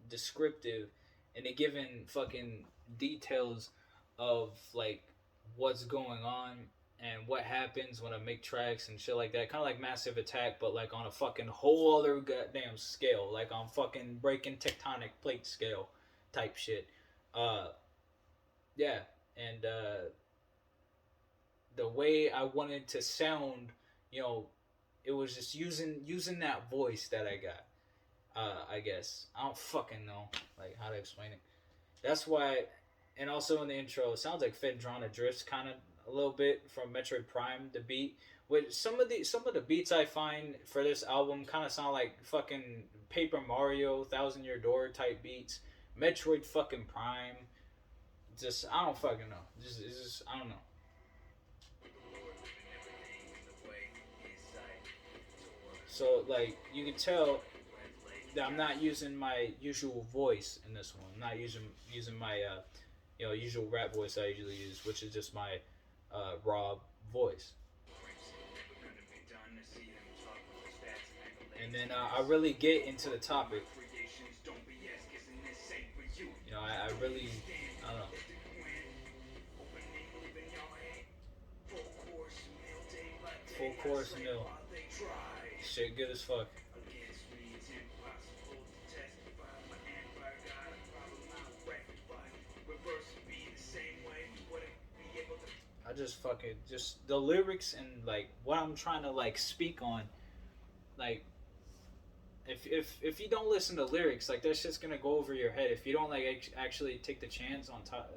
descriptive and they given fucking details of like what's going on and what happens when I make tracks and shit like that. Kind of like Massive Attack, but like on a fucking whole other goddamn scale. Like on fucking breaking tectonic plate scale type shit. Uh, yeah, and the way I wanted to sound, you know, it was just using that voice that I got. I guess I don't fucking know like how to explain it. That's why, and also in the intro, it sounds like Phaedrona drifts kind of a little bit from Metroid Prime. The beat, with some of the beats I find for this album kind of sound like fucking Paper Mario, Thousand Year Door type beats. Metroid fucking Prime. Just I don't fucking know. It's just I don't know. So like you can tell that I'm not using my usual voice in this one. I'm not using my usual rap voice I usually use, which is just my raw voice. And then I really get into the topic. You know, I really I don't know. Full course meal. Shit good as fuck. I just fucking just the lyrics and like what I'm trying to like speak on, like if you don't listen to lyrics, like that shit's gonna go over your head. If you don't like actually take the chance on top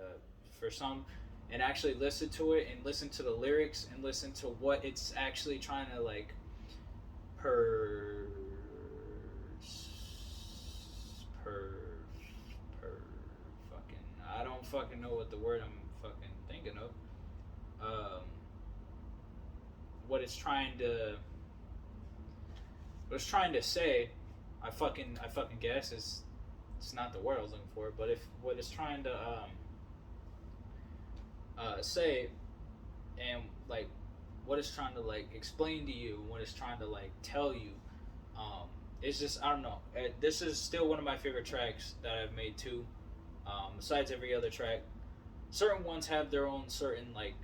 for some, and actually listen to it and listen to the lyrics and listen to what it's actually trying to like per per per fucking I don't fucking know what the word I'm fucking thinking of. Um, what it's trying to say, I fucking guess is it's not the word I was looking for, but if what it's trying to say and like what it's trying to like explain to you, what it's trying to like tell you, it's just I don't know. This is still one of my favorite tracks that I've made too. Besides every other track, certain ones have their own certain like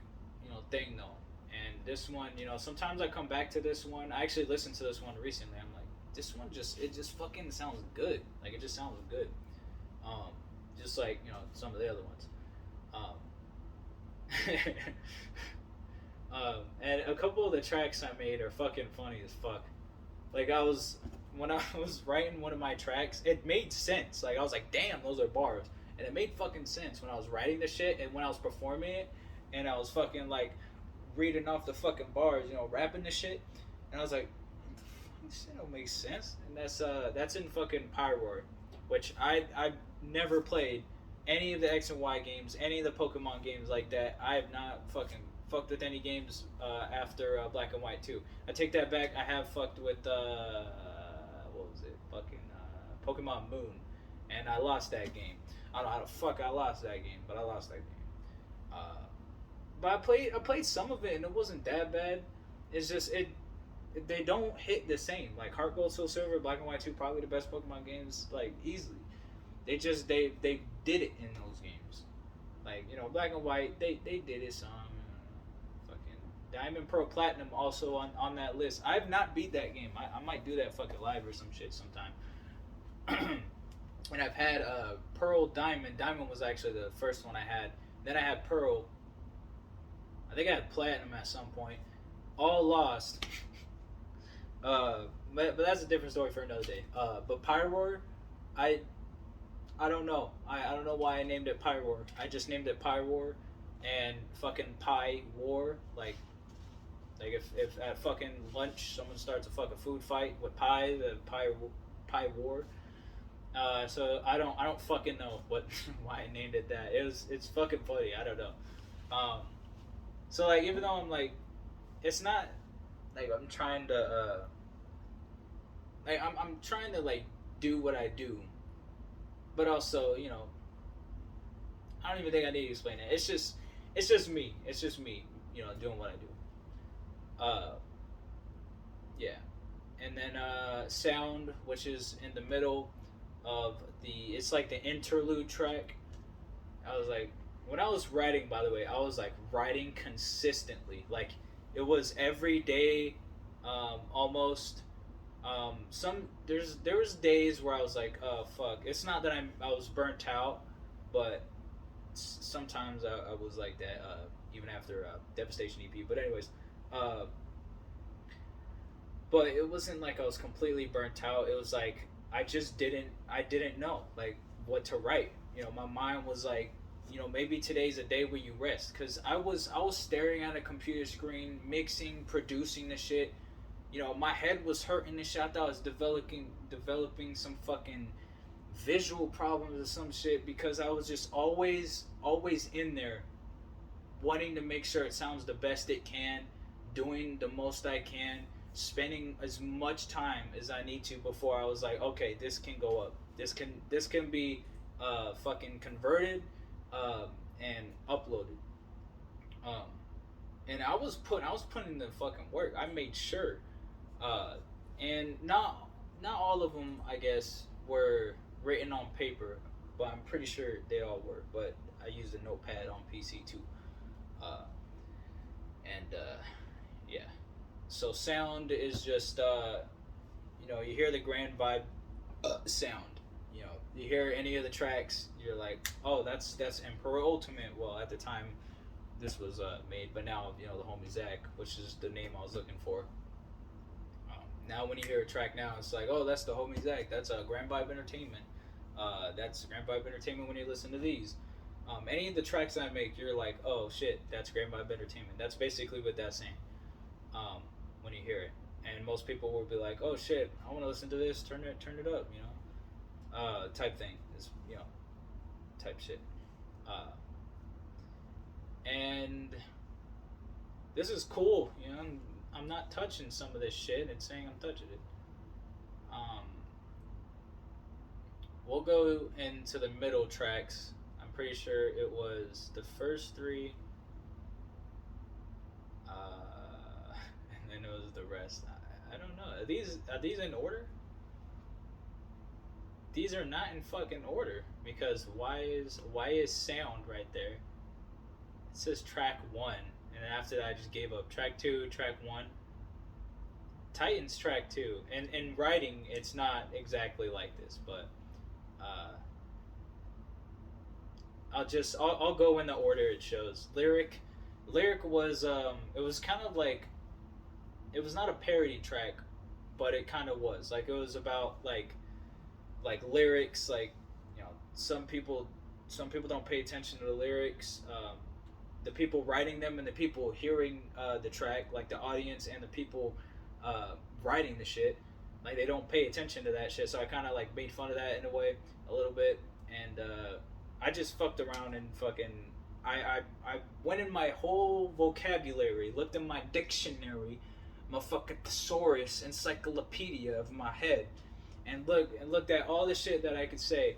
thing though. And this one, sometimes I come back to this one. I actually listened to this one recently. I'm like, this one just fucking sounds good. Like it just sounds good. Um, just like some of the other ones. And a couple of the tracks I made are fucking funny as fuck. Like when I was writing one of my tracks, it made sense. Like I was like, damn, those are bars, and it made fucking sense when I was writing the shit and when I was performing it, and I was fucking like reading off the fucking bars, rapping the shit, and I was like, this shit don't make sense. And that's in fucking Pyroar, which I never played any of the X and Y games, any of the Pokemon games like that. I have not fucking fucked with any games after Black and White 2. I take that back. I have fucked with what was it? Fucking Pokemon Moon, and I lost that game. I don't know how the fuck I lost that game, but I lost that game. But I played some of it and it wasn't that bad. It's just they don't hit the same. Like Heart Gold, Soul Silver, Black and White 2, probably the best Pokemon games like easily. They did it in those games. Like Black and White they did it some. Fucking Diamond, Pearl, Platinum also on that list. I've not beat that game. I might do that fucking live or some shit sometime. And I've had Pearl, Diamond. Diamond was actually the first one I had. Then I had Pearl. I think I had platinum at some point. All lost. But that's a different story for another day. But Pyroar, I I don't know. I don't know why I named it Pyroar. I just named it Pyroar, and fucking Pie War. Like if at fucking lunch someone starts a fucking food fight with pie, the pie war. So I don't fucking know what why I named it that. It's fucking funny. I don't know. Um, so like even though I'm like it's not like I'm trying to like I'm trying to like do what I do, but also I don't even think I need to explain it. It's just me. It's just me. Doing what I do. Uh, yeah, and then sound, which is in the middle of it's like the interlude track. I was like, when I was writing, by the way, I was like writing consistently. Like it was every day, almost. There was days where I was like, oh fuck. It's not that I was burnt out, but sometimes I was like that. Even after Devastation EP. But anyways, uh, but it wasn't like I was completely burnt out. It was like I didn't know like what to write. My mind was like, maybe today's a day where you rest, because I was staring at a computer screen, mixing, producing the shit. My head was hurting and shit. I thought I was developing some fucking visual problems or some shit, because I was just always in there wanting to make sure it sounds the best it can, doing the most I can, spending as much time as I need to before I was like, okay, this can go up. This can be fucking converted and uploaded. Um, and I was putting the fucking work. I made sure, uh, and not all of them, I guess, were written on paper, but I'm pretty sure they all were. But I used a notepad on PC too. Uh, and yeah. So sound is just you hear the grand vibe sound. You hear any of the tracks, you're like, oh, that's Emperor Ultimate. Well, at the time, this was made, but now the homie Zach, which is the name I was looking for. Now when you hear a track now, it's like, oh, that's the homie Zach. That's Grand Vibe Entertainment. That's Grand Vibe Entertainment when you listen to these. Any of the tracks I make, you're like, oh shit, that's Grand Vibe Entertainment. That's basically what that's saying. When you hear it, and most people will be like, oh shit, I want to listen to this. Turn it up. Type thing is type shit. And this is cool. I'm not touching some of this shit. It's saying I'm touching it. Um, we'll go into the middle tracks. I'm pretty sure it was the first three, and then it was the rest. I don't know. Are these in order? These are not in fucking order, because why is sound right there? It says track one, and then after that I just gave up. Track two, track one. Titans track two. And in writing, it's not exactly like this, but I'll go in the order it shows. Lyric was it was kind of like, it was not a parody track, but it kind of was. Like it was about like lyrics, like some people don't pay attention to the lyrics. The people writing them and the people hearing the track, like the audience and the people writing the shit, like they don't pay attention to that shit. So I kind of like made fun of that in a way, a little bit, and I just fucked around and fucking I went in my whole vocabulary, looked in my dictionary, my fucking thesaurus, encyclopedia of my head, and looked at all the shit that I could say,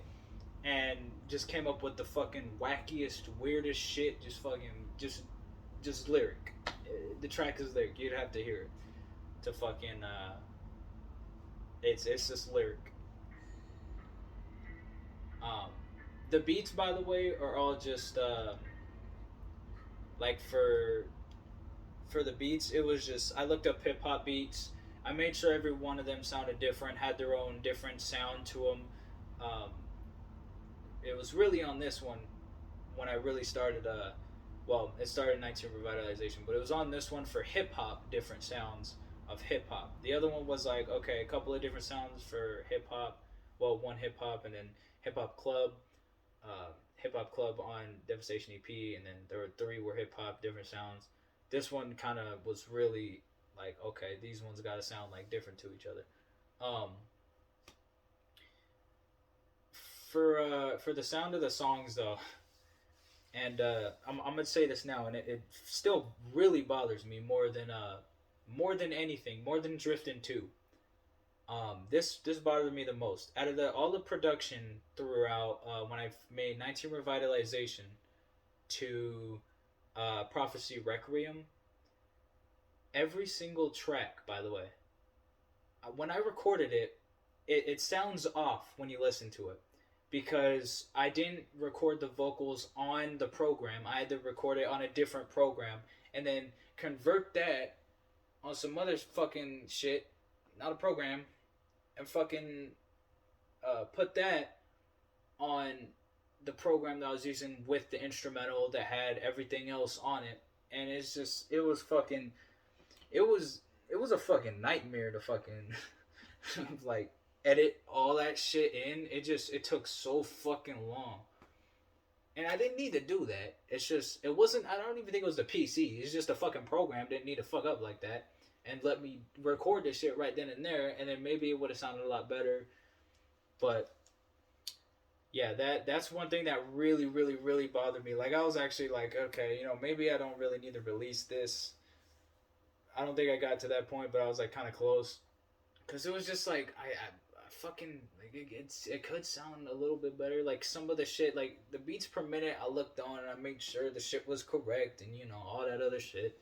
and just came up with the fucking wackiest, weirdest shit. Just lyric. The track is lyric. You'd have to hear it to fucking. It's just lyric. Um, the beats, by the way, are all just like for the beats. It was just, I looked up hip hop beats. I made sure every one of them sounded different, had their own different sound to them. Um, it was really on this one when I really started Well, it started in 19 Revitalization, but it was on this one for hip hop, different sounds of hip hop. The other one was like, okay, a couple of different sounds for hip hop. Well, one hip hop and then hip hop club on Devastation EP, and then there were three were hip hop, different sounds. This one kind of was really like, okay, these ones got to sound like different to each other. Um, for the sound of the songs though, and I'm gonna say this now, and it still really bothers me more than anything, more than Drifting 2. This bothered me the most out of all the production throughout when I made 19 Revitalization to Prophecy Requiem. Every single track, by the way, when I recorded it sounds off when you listen to it because I didn't record the vocals on the program. I had to record it on a different program and then convert that on some other fucking shit, not a program, and fucking put that on the program that I was using with the instrumental that had everything else on it. And it's just, it was, it was a fucking nightmare to fucking like edit all that shit in. It took so fucking long. And I didn't need to do that. It's just, it wasn't, I don't even think it was the PC. It's just a fucking program. Didn't need to fuck up like that. And let me record this shit right then and there. And then maybe it would have sounded a lot better. But yeah, that's one thing that really, really, really bothered me. Like, I was actually like, okay, maybe I don't really need to release this. I don't think I got to that point, but I was like kind of close. Because it was just like, I fucking, like, it could sound a little bit better. Like, some of the shit, like, the beats per minute, I looked on and I made sure the shit was correct and, all that other shit.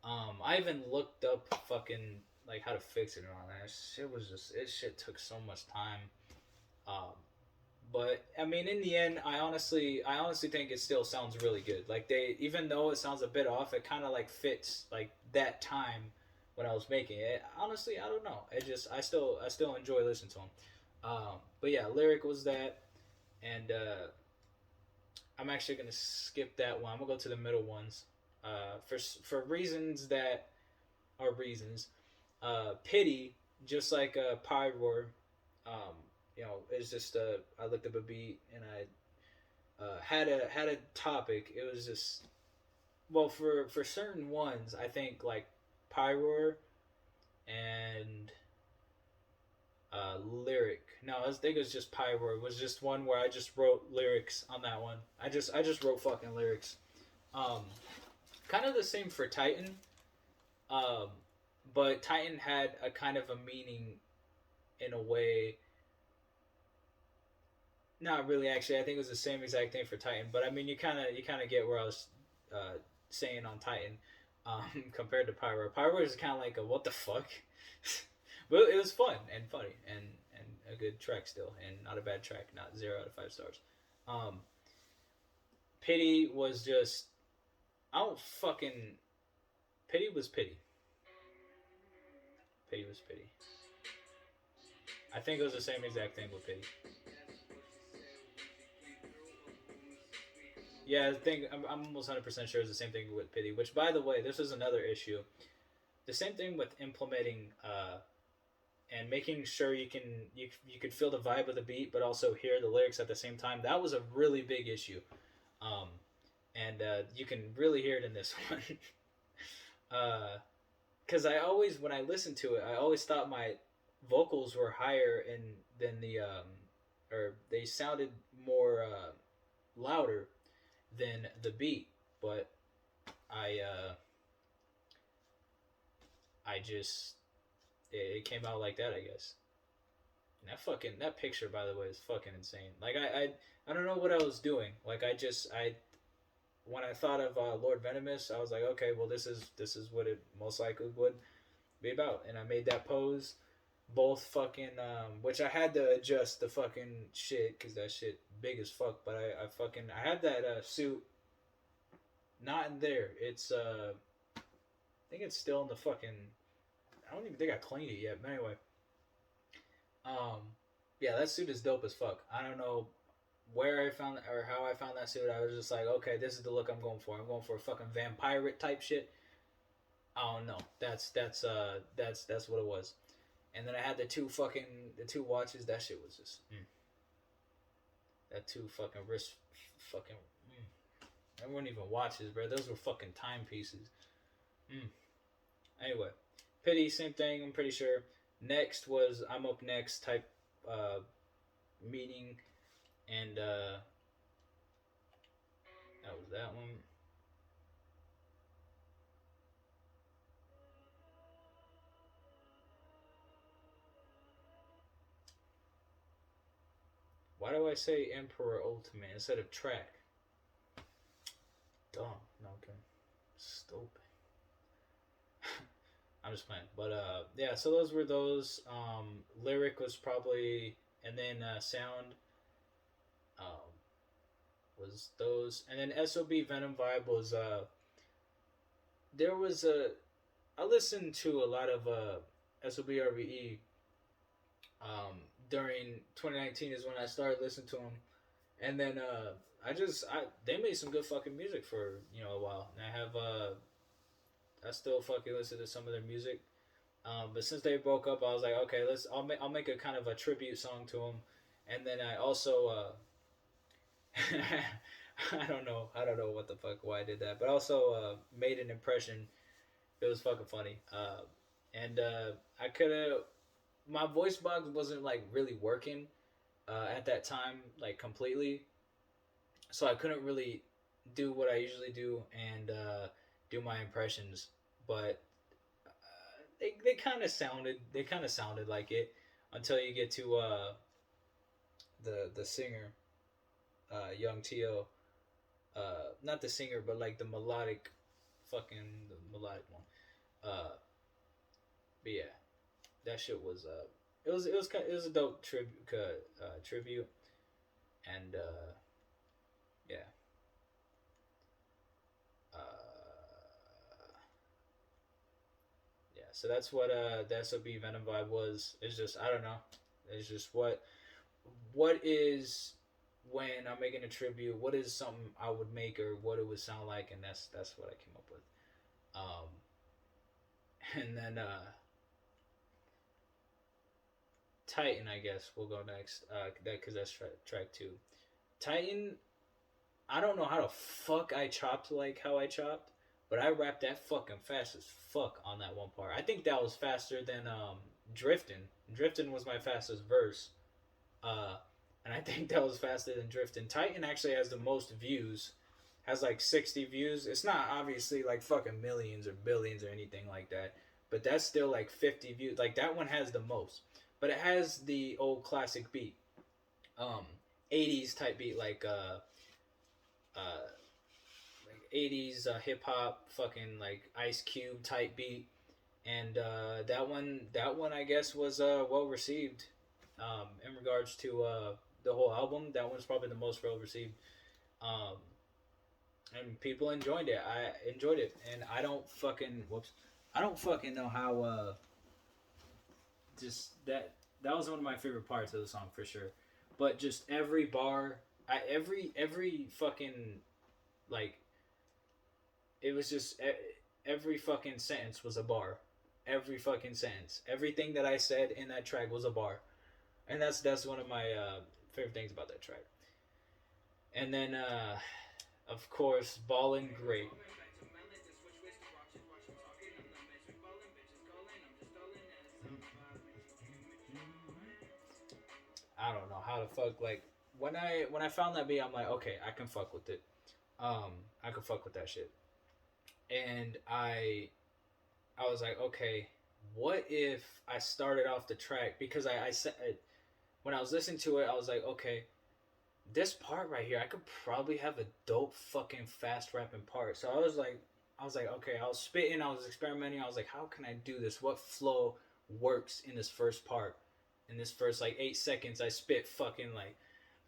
I even looked up fucking, like, how to fix it and all that. Shit took so much time. But I mean, in the end, I honestly think it still sounds really good. Like, even though it sounds a bit off, it kind of like fits like that time when I was making it. Honestly, I don't know. I still enjoy listening to them. But yeah, lyric was that, and I'm actually gonna skip that one. I'm gonna go to the middle ones. For reasons that are reasons. Pity, just like Pyroar, it's just I looked up a beat and I had a topic. It was just, well, for certain ones, I think like Pyroar and lyric. No, I think it was just Pyroar. It was just one where I just wrote lyrics on that one. I just wrote fucking lyrics. Um, Kind of the same for Titan. Um, but Titan had a kind of a meaning in a way. Not really, actually. I think it was the same exact thing for Titan. But I mean, you kind of get where I was saying on Titan compared to Pyro. Pyro is kind of like a what the fuck, but it was fun and funny and a good track still, and not a bad track. Not 0 out of 5 stars. Um, Pity was just, I don't fucking, Pity was pity. Pity was pity. I think it was the same exact thing with Pity. Yeah, I think I'm almost 100% sure it's the same thing with Pity. Which, by the way, this is another issue. The same thing with implementing and making sure you can feel the vibe of the beat, but also hear the lyrics at the same time. That was a really big issue, um, and you can really hear it in this one. Because I always, when I listened to it, I always thought my vocals were higher in than the or they sounded more louder than the beat, but I I just it came out like that, I guess. And that picture, by the way, is fucking insane. Like, I don't know what I was doing. Like, I when I thought of Lord Venomous, I was like, okay, well, this is what it most likely would be about, and I made that pose. Both fucking which I had to adjust the fucking shit because that shit big as fuck. But I had that suit not in there. It's I think it's still in the fucking. I don't even think I cleaned it yet. But anyway, um, yeah, that suit is dope as fuck. I don't know. where I found or how I found that suit. I was just like, okay, this is the look I'm going for. I'm going for a fucking vampire type shit. I don't know. That's what it was. And then I had the two watches. That shit was just that two fucking wrist fucking. They weren't even watches, bro. Those were fucking timepieces. Anyway, pity, same thing. I'm pretty sure. Next was I'm up next type meeting, and that was that one. Why do I say Emperor Ultimate instead of track? Dumb. No, okay. Stupid. I'm just playing. But yeah, so those were those. Lyric was probably, and then sound um, was those, and then SOB Venom Vibe was there was a I listened to a lot of SOB RVE during 2019 is when I started listening to them, and then I they made some good fucking music for a while, and I still fucking listen to some of their music. But since they broke up, I was like, okay, I'll make a kind of a tribute song to them, and then I also I don't know what the fuck why I did that, but also made an impression. It was fucking funny, and I could have my voice box wasn't like really working at that time like completely, so I couldn't really do what I usually do and do my impressions, but they kind of sounded like it until you get to the singer Young To, not the singer but like the melodic the melodic one. But yeah, that shit was it was a dope tribute, and yeah. Uh, yeah, so that's what the SOB Venom vibe was. It's just I don't know. It's just what is when I'm making a tribute. What is something I would make or what it would sound like, and that's what I came up with. Um, and then Titan, I guess we'll go next. That because that's track two. Titan, I don't know how the fuck I chopped like how I chopped, but I rapped that fucking fast as fuck on that one part. I think that was faster than Drifting. Drifting was my fastest verse. Uh, and I think that was faster than Drifting. Titan actually has the most views. Has like 60 views. It's not obviously like fucking millions or billions or anything like that. But that's still like 50 views. Like that one has the most. But it has the old classic beat. Um 80s type beat uh like 80s hip hop fucking like Ice Cube type beat, and that one I guess was well received in regards to the whole album. That one's probably the most well received, um, and people enjoyed it. I enjoyed it, and I don't fucking know how just that was one of my favorite parts of the song for sure. But just every bar, every fucking like it was just every fucking sentence was a bar. Every fucking sentence, everything that I said in that track was a bar, and that's one of my favorite things about that track. And then, of course, Ballin' Great. I don't know how to fuck like when I found that beat, I'm like, okay, I can fuck with it. Um, I can fuck with that shit. And I was like, okay, what if I started off the track because I said when I was listening to it, I was like, okay, this part right here, I could probably have a dope fucking fast rapping part. So I was like, okay, I was spitting, I was experimenting. I was like, how can I do this? What flow works in this first part? In this first like 8 seconds, I spit fucking like,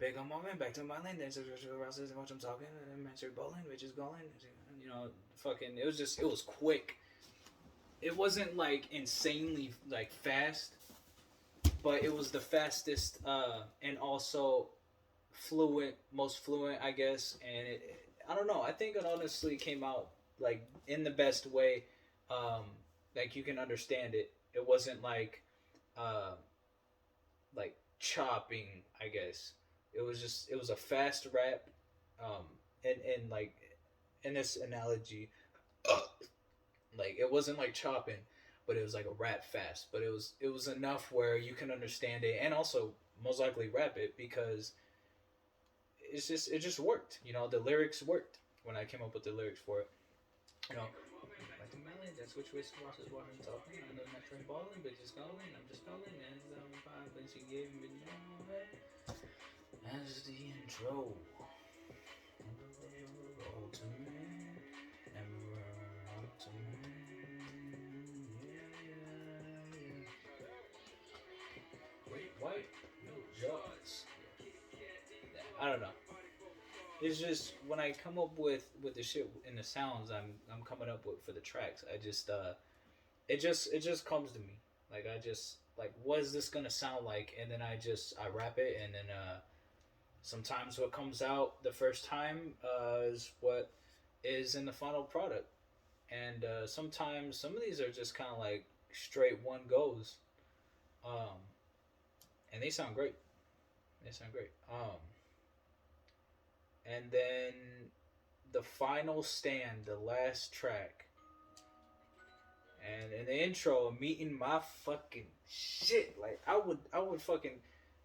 big on moment, back to my lane, then watch I'm talking, and then master bowling, bitches going, fucking. It was quick. It wasn't like insanely like fast, but it was the fastest and also most fluent, I guess. And I don't know. I think it honestly came out like in the best way. Um, like you can understand it. It wasn't uh, like chopping, I guess. It was a fast rap. And like in this analogy, like it wasn't like chopping, but it was like a rap fast. But it was enough where you can understand it and also most likely rap it because it just worked. You know, the lyrics worked when I came up with the lyrics for it. You know, like the melon, that's which way squash is walking talking. I know my train balling, but just calling. I'm just calling, and I'm five, and she gave me no. As the intro. Ultimate. Emperorrr Ultimate. Yeah. Wait, what? No jaws. I don't know. It's just when I come up with the shit and the sounds I'm coming up with for the tracks. I just it just comes to me. Like I just like what is this gonna sound like, and then I rap it, and then sometimes what comes out the first time is what is in the final product, and sometimes some of these are just kind of like straight one goes, um, and they sound great. They sound great. And then the final stand, the last track, and in the intro, I'm eating my fucking shit. Like I would fucking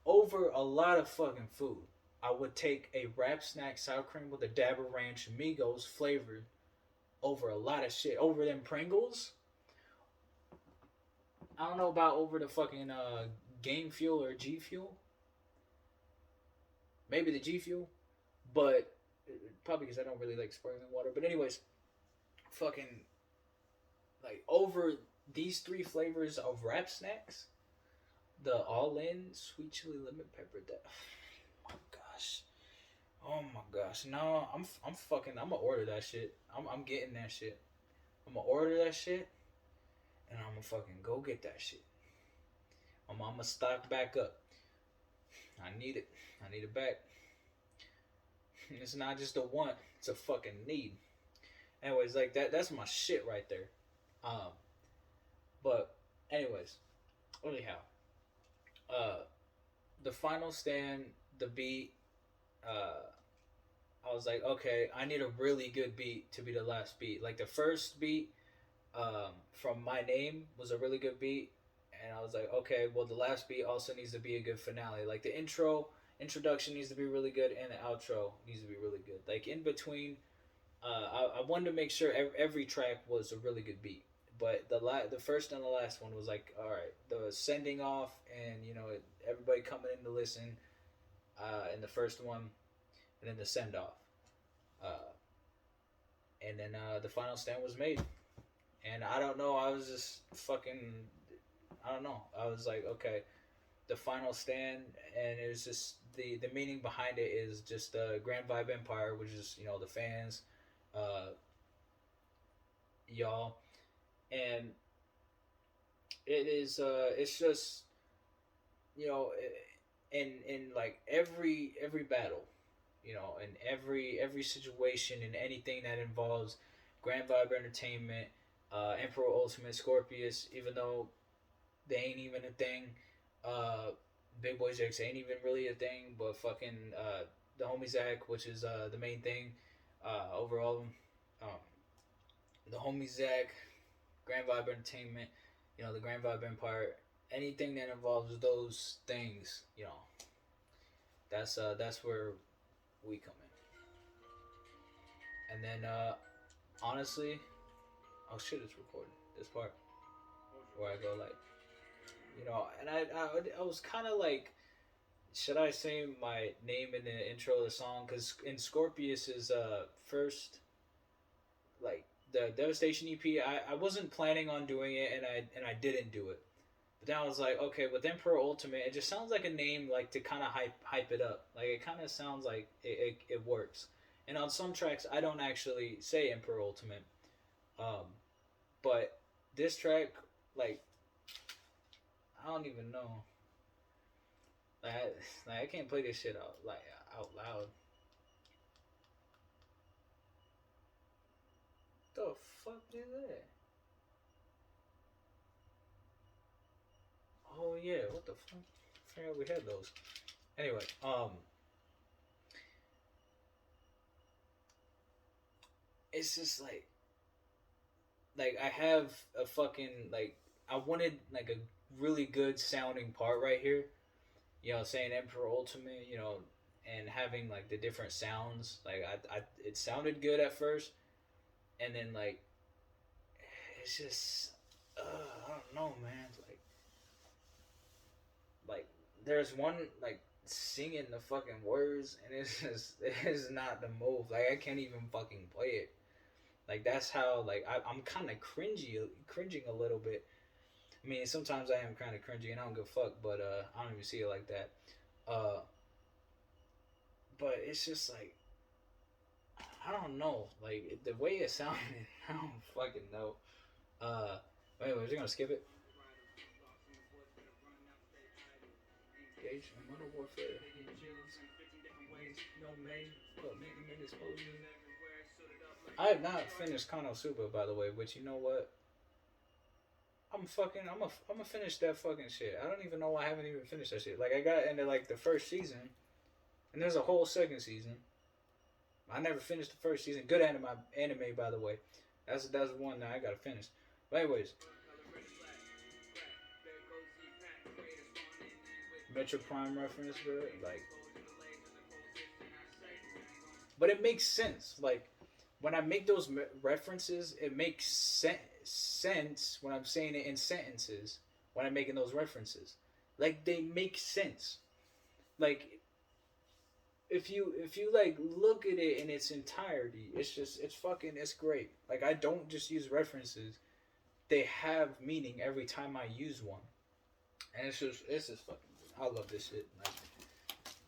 over a lot of fucking food. I would take a wrap snack sour cream with a dab of ranch Migos flavored over a lot of shit. Over them Pringles. I don't know about over the fucking Game Fuel or G Fuel. Maybe the G Fuel, but probably because I don't really like sparkling water. But anyways, fucking like over these three flavors of wrap snacks, the all in sweet chili lemon pepper. That oh my gosh, oh my gosh. No, I'm fucking. I'm gonna order that shit. I'm getting that shit. I'm gonna order that shit, and I'm gonna fucking go get that shit. I'm gonna stock back up. I need it. I need it back. It's not just a want. It's a fucking need. Anyways, like that. That's my shit right there. Um, but anyways, anyhow, uh, the final stand, the beat. Uh, I was like, okay, I need a really good beat to be the last beat. Like the first beat, from My Name was a really good beat, and I was like, okay, well the last beat also needs to be a good finale. Like the introduction needs to be really good, and the outro needs to be really good. Like in between, I wanted to make sure every track was a really good beat. But the first and the last one was like, all right, the sending off, and you know everybody coming in to listen, in the first one, and then the send off, uh, and then the final stand was made. And I don't know, I was just fucking, I don't know. I was like, okay, the final stand, and it was just the meaning behind it is just Grand Vibe Empire, which is the fans, uh, y'all, and it is it's just you know in like every battle, in every situation, in anything that involves Grand Vibe Entertainment, Emperor Ultimate, Scorpius, even though they ain't even a thing. Uh, Big Boy Jakes ain't even really a thing, but fucking the homie Zach, which is the main thing overall. Um, the homie Zach, Grand Vibe Entertainment, the Grand Vibe Empire, anything that involves those things, that's where we come in. And then honestly, oh shit, it's recording this part where I go like, and I was kind of like, should I say my name in the intro of the song? Because in Scorpius's first, like the Devastation EP, I wasn't planning on doing it, and I didn't do it. But then I was like, okay, with Emperor Ultimate, it just sounds like a name like to kind of hype it up. Like it kind of sounds like it works. And on some tracks, I don't actually say Emperor Ultimate, um, but this track, like, I don't even know. I can't play this shit out loud. The fuck is that? Oh yeah, what the fuck? I forgot we had those. Anyway, it's just like I have a fucking like I wanted like a really good sounding part right here. You know, saying Emperor Ultimate, you know, and having like the different sounds. Like I it sounded good at first, and then like it's just I don't know, man. Like there's one like singing the fucking words, and it's just it's not the move. Like I can't even fucking play it. Like that's how like I'm kind of cringing a little bit. I mean, sometimes I am kind of cringy, and I don't give a fuck, but I don't even see it like that. Uh, but it's just like I don't know, like the way it sounded, I don't fucking know. Anyway, we're gonna skip it. Engage in modern warfare. No main, but making an explosion. I have not finished Konosuba, by the way, but you know what? I'm gonna finish that fucking shit. I don't even know why I haven't even finished that shit. Like I got into like the first season, and there's a whole second season. I never finished the first season. Good anime, by the way. That's one that I gotta finish. But anyways, Metro Prime reference, bro. Like, but it makes sense. Like when I make those references, it makes sense when I'm saying it in sentences. When I'm making those references, like they make sense. Like if you like look at it in its entirety, it's fucking it's great. Like I don't just use references; they have meaning every time I use one, and it's just fucking. Good. I love this shit. Like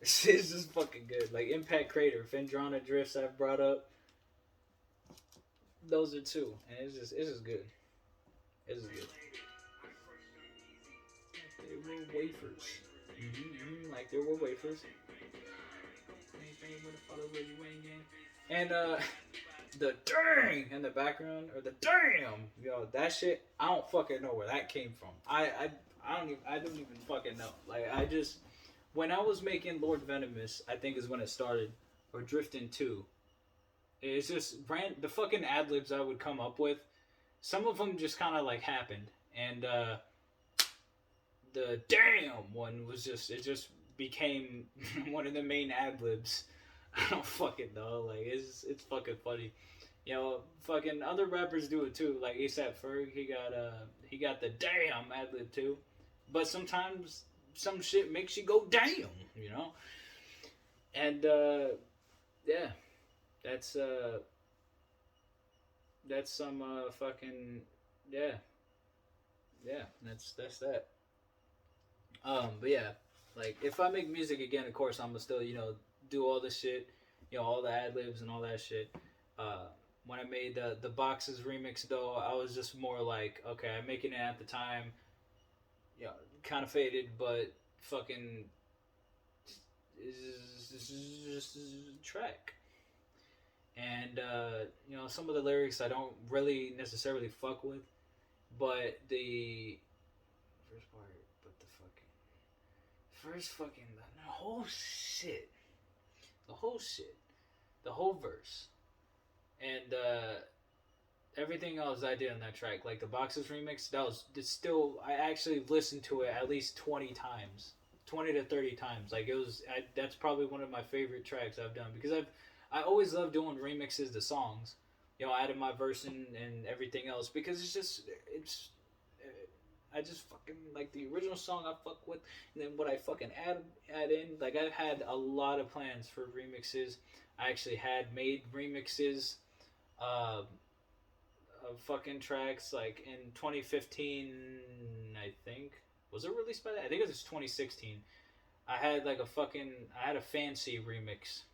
this is just fucking good. Like Impact Crater, Fendrana Drifts I've brought up. Those are two, and it's just good. It's just good. Like they were wafers. Like there were wafers. And the dang in the background or the damn, yo, that shit. I don't fucking know where that came from. I don't even fucking know. Like I just when I was making Lord Venomous, I think is when it started, or Drifting 2. It's just the fucking ad libs I would come up with. Some of them just kind of like happened, and the damn one was just it just became one of the main ad libs. I don't fucking know. Like it's fucking funny. You know, fucking other rappers do it too. Like ASAP Ferg, he got the damn ad lib too. But sometimes some shit makes you go damn. You know, and yeah, that's that's some fucking yeah yeah. That's that. But yeah, like if I make music again, of course I'm gonna still do all this shit, all the ad libs and all that shit. Uh, when I made the boxes remix though, I was just more like, okay, I'm making it at the time, kind of faded, but fucking is just a track. And some of the lyrics I don't really necessarily fuck with, but the first part, but the whole shit, the whole shit, the whole verse, and everything else I did on that track, like the Boxes remix, it's still I actually listened to it at least 20 times, 20 to 30 times. Like that's probably one of my favorite tracks I've done because I always love doing remixes to songs, adding my verse and everything else because it's I just fucking like the original song I fuck with, and then what I fucking add in. Like I've had a lot of plans for remixes. I actually had made remixes uh, of fucking tracks like in 2015. I think was it released by that? I think it was 2016. I had I had a fancy remix.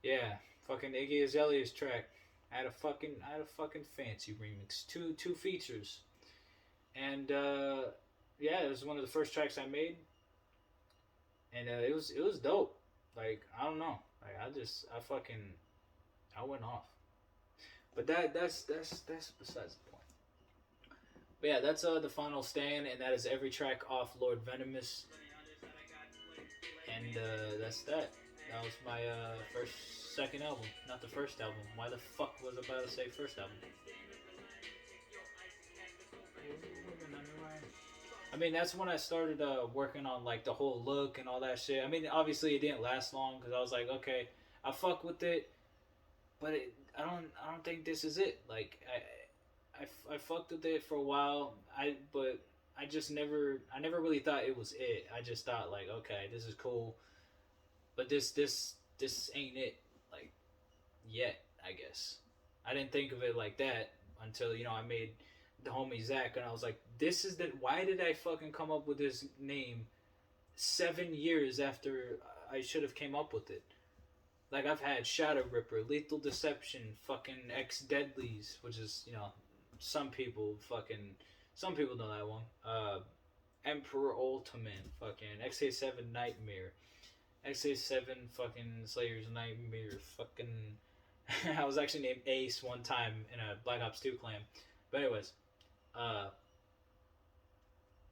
Yeah, fucking Iggy Azalea's track. I had a fucking fancy remix. Two features. And yeah, it was one of the first tracks I made. and it was dope. Like I don't know, like I went off. But that's besides the point. But yeah, that's the final stand, and that is every track off Lord Venomous, and that's that. That was my second album, not the first album. Why the fuck was I about to say first album? I mean, that's when I started working on like the whole look and all that shit. I mean, obviously it didn't last long because I was like, okay, I fuck with it, but I don't think this is it. Like I fucked with it for a while. But I never really thought it was it. I just thought like, okay, this is cool, but this ain't it. Like yet, I guess. I didn't think of it like that until I made the homie Zach, and I was like, this is the. Why did I fucking come up with this name 7 years after I should have came up with it? Like I've had Shadow Ripper, Lethal Deception, fucking X Deadlies, which is some people know that one. Emperor Ultimate, fucking XA7 Nightmare, XA7 fucking Slayer's Nightmare, fucking. I was actually named Ace one time in a Black Ops 2 clan, but anyways, uh,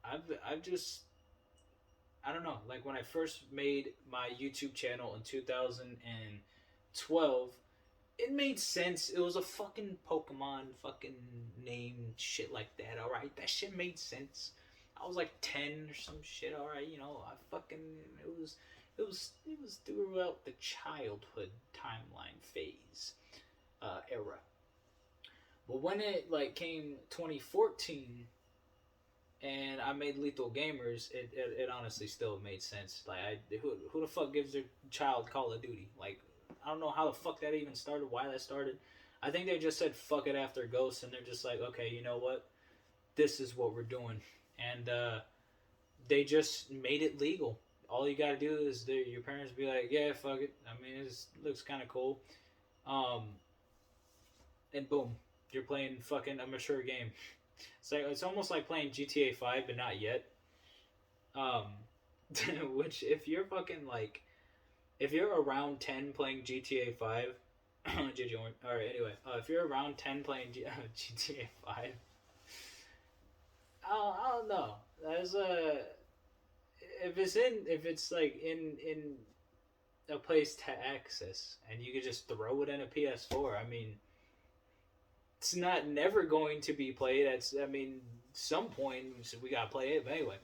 I've just I don't know. Like when I first made my YouTube channel in 2012, it made sense. It was a fucking Pokemon fucking name, shit like that. All right, that shit made sense. I was like 10 or some shit. All right, I fucking it was throughout the childhood timeline phase era. But when it like came 2014 and I made Lethal Gamers, it honestly still made sense. Like, who the fuck gives their child Call of Duty? Like, I don't know how the fuck that even started, why that started. I think they just said fuck it after Ghost, and they're just like, okay, you know what? This is what we're doing. And they just made it legal. All you gotta do is your parents be like, yeah, fuck it. I mean, it looks kind of cool. And boom, you're playing fucking a mature game. So it's almost like playing GTA 5, but not yet. Um, which if you're fucking like, if you're around 10 playing GTA 5, GG Orange. All right, anyway, if you're around 10 playing GTA 5, I don't know. There's a if it's like in a place to access, and you could just throw it in a PS4. I mean, it's not never going to be played. I mean, some point we gotta play it. But anyway,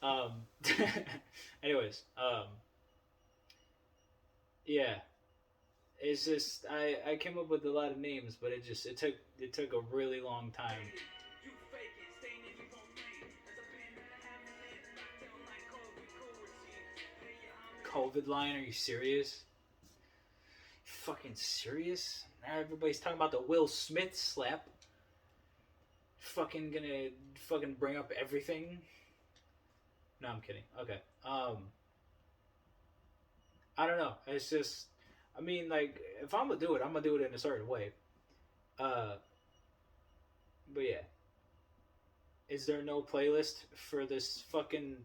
um, anyways, yeah, it's just I came up with a lot of names, but it took a really long time. COVID line? Are you serious? You fucking serious? Now everybody's talking about the Will Smith slap. Fucking gonna fucking bring up everything. No, I'm kidding. Okay. I don't know. It's just, I mean, like, if I'm gonna do it, I'm gonna do it in a certain way. Uh, but yeah. Is there no playlist for this fucking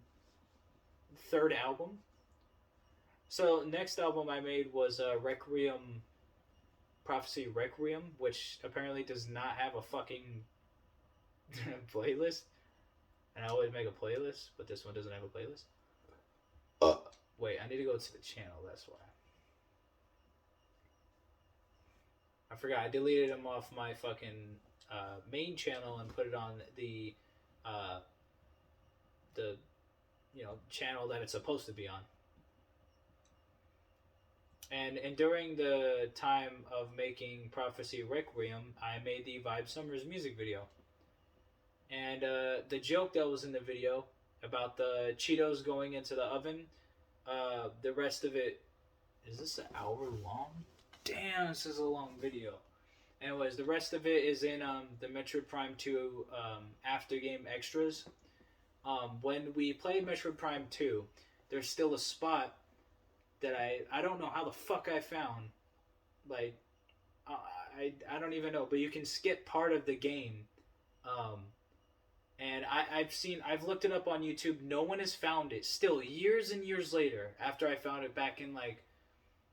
third album? So next album I made was Requiem, Prophecy Requiem, which apparently does not have a fucking playlist. And I always make a playlist, but this one doesn't have a playlist. Wait, I need to go to the channel. That's why. I forgot. I deleted them off my fucking main channel and put it on the uh, the channel that it's supposed to be on. And during the time of making Prophecy Requiem, I made the Vibe Summers music video. And the joke that was in the video about the Cheetos going into the oven, the rest of it, is this an hour long? Damn, this is a long video. Anyways, the rest of it is in the Metroid Prime 2 after game extras. When we played Metroid Prime 2, there's still a spot that I don't know how the fuck I found. Like, I don't even know, but you can skip part of the game And I've looked it up on YouTube. No one has found it. Still, years and years later, after I found it back in like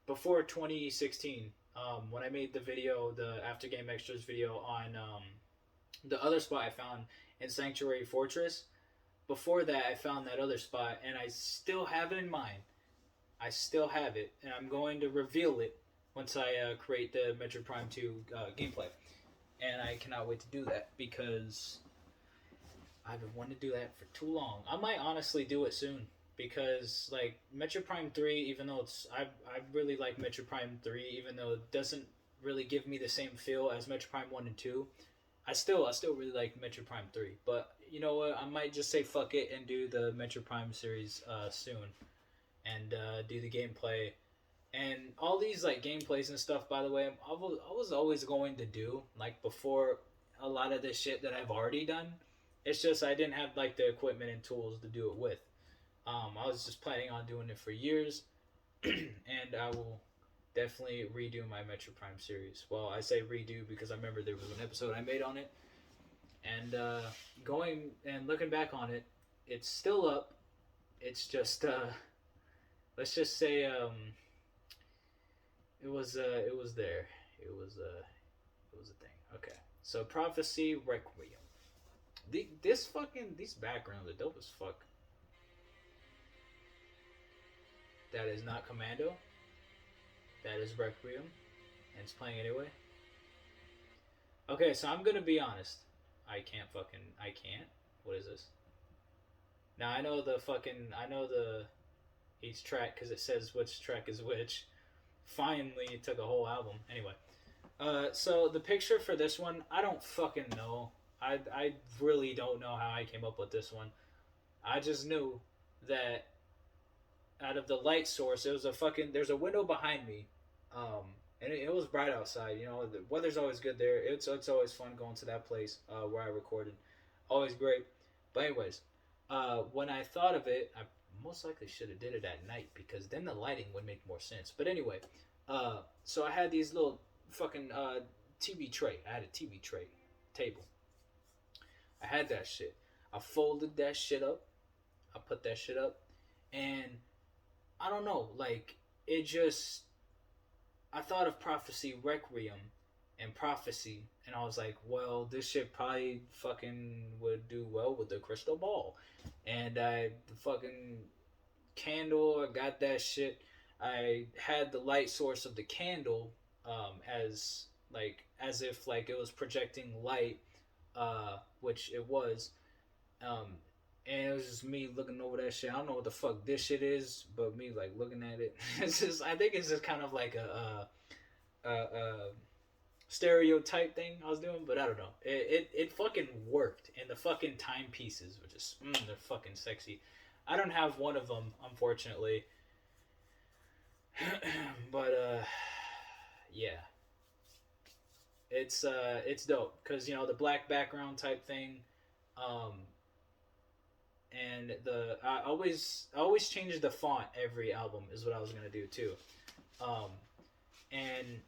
before 2016, when I made the video, the After Game Extras video on the other spot I found in Sanctuary Fortress. Before that, I found that other spot, and I still have it in mind. I still have it, and I'm going to reveal it once I create the Metroid Prime 2 gameplay. And I cannot wait to do that because I've been wanting to do that for too long. I might honestly do it soon because like Metroid Prime 3, even though I really like Metroid Prime 3, even though it doesn't really give me the same feel as Metroid Prime 1 and 2. I still really like Metroid Prime 3, but you know what? I might just say fuck it and do the Metroid Prime series soon, and do the gameplay and all these like gameplays and stuff. By the way, I was always going to do like before a lot of this shit that I've already done. It's just I didn't have like the equipment and tools to do it with. I was just planning on doing it for years, and I will definitely redo my Metroid Prime series. Well, I say redo because I remember there was an episode I made on it, and going and looking back on it, it's still up. It's just let's just say it was there. It was a thing. Okay, so Prophecy Requiem. These backgrounds are dope as fuck. That is not Commando. That is Requiem, and it's playing anyway. Okay, so I'm gonna be honest. I can't. What is this? Now I know the each track because it says which track is which. Finally, it took a whole album. Anyway, so the picture for this one, I don't fucking know. I really don't know how I came up with this one. I just knew that out of the light source, there's a window behind me, and it was bright outside. You know, the weather's always good there. It's always fun going to that place where I recorded, always great. But anyways, when I thought of it, I most likely should have did it at night because then the lighting would make more sense. But anyway, so I had these little fucking TV tray. I had a TV tray table. I had that shit. I folded that shit up. I put that shit up, and I don't know, like it just. I thought of Prophecy Requiem and Prophecy, and I was like, well, this shit probably fucking would do well with the crystal ball. And the fucking candle, I got that shit. I had the light source of the candle as if like it was projecting light, which it was. And it was just me looking over that shit. I don't know what the fuck this shit is, but me like looking at it. It's just I think it's just kind of like a stereotype thing I was doing, but I don't know. It fucking worked, and the fucking timepieces were just they're fucking sexy. I don't have one of them, unfortunately, but yeah, it's dope because you know the black background type thing. And I always change the font every album is what I was gonna do too, and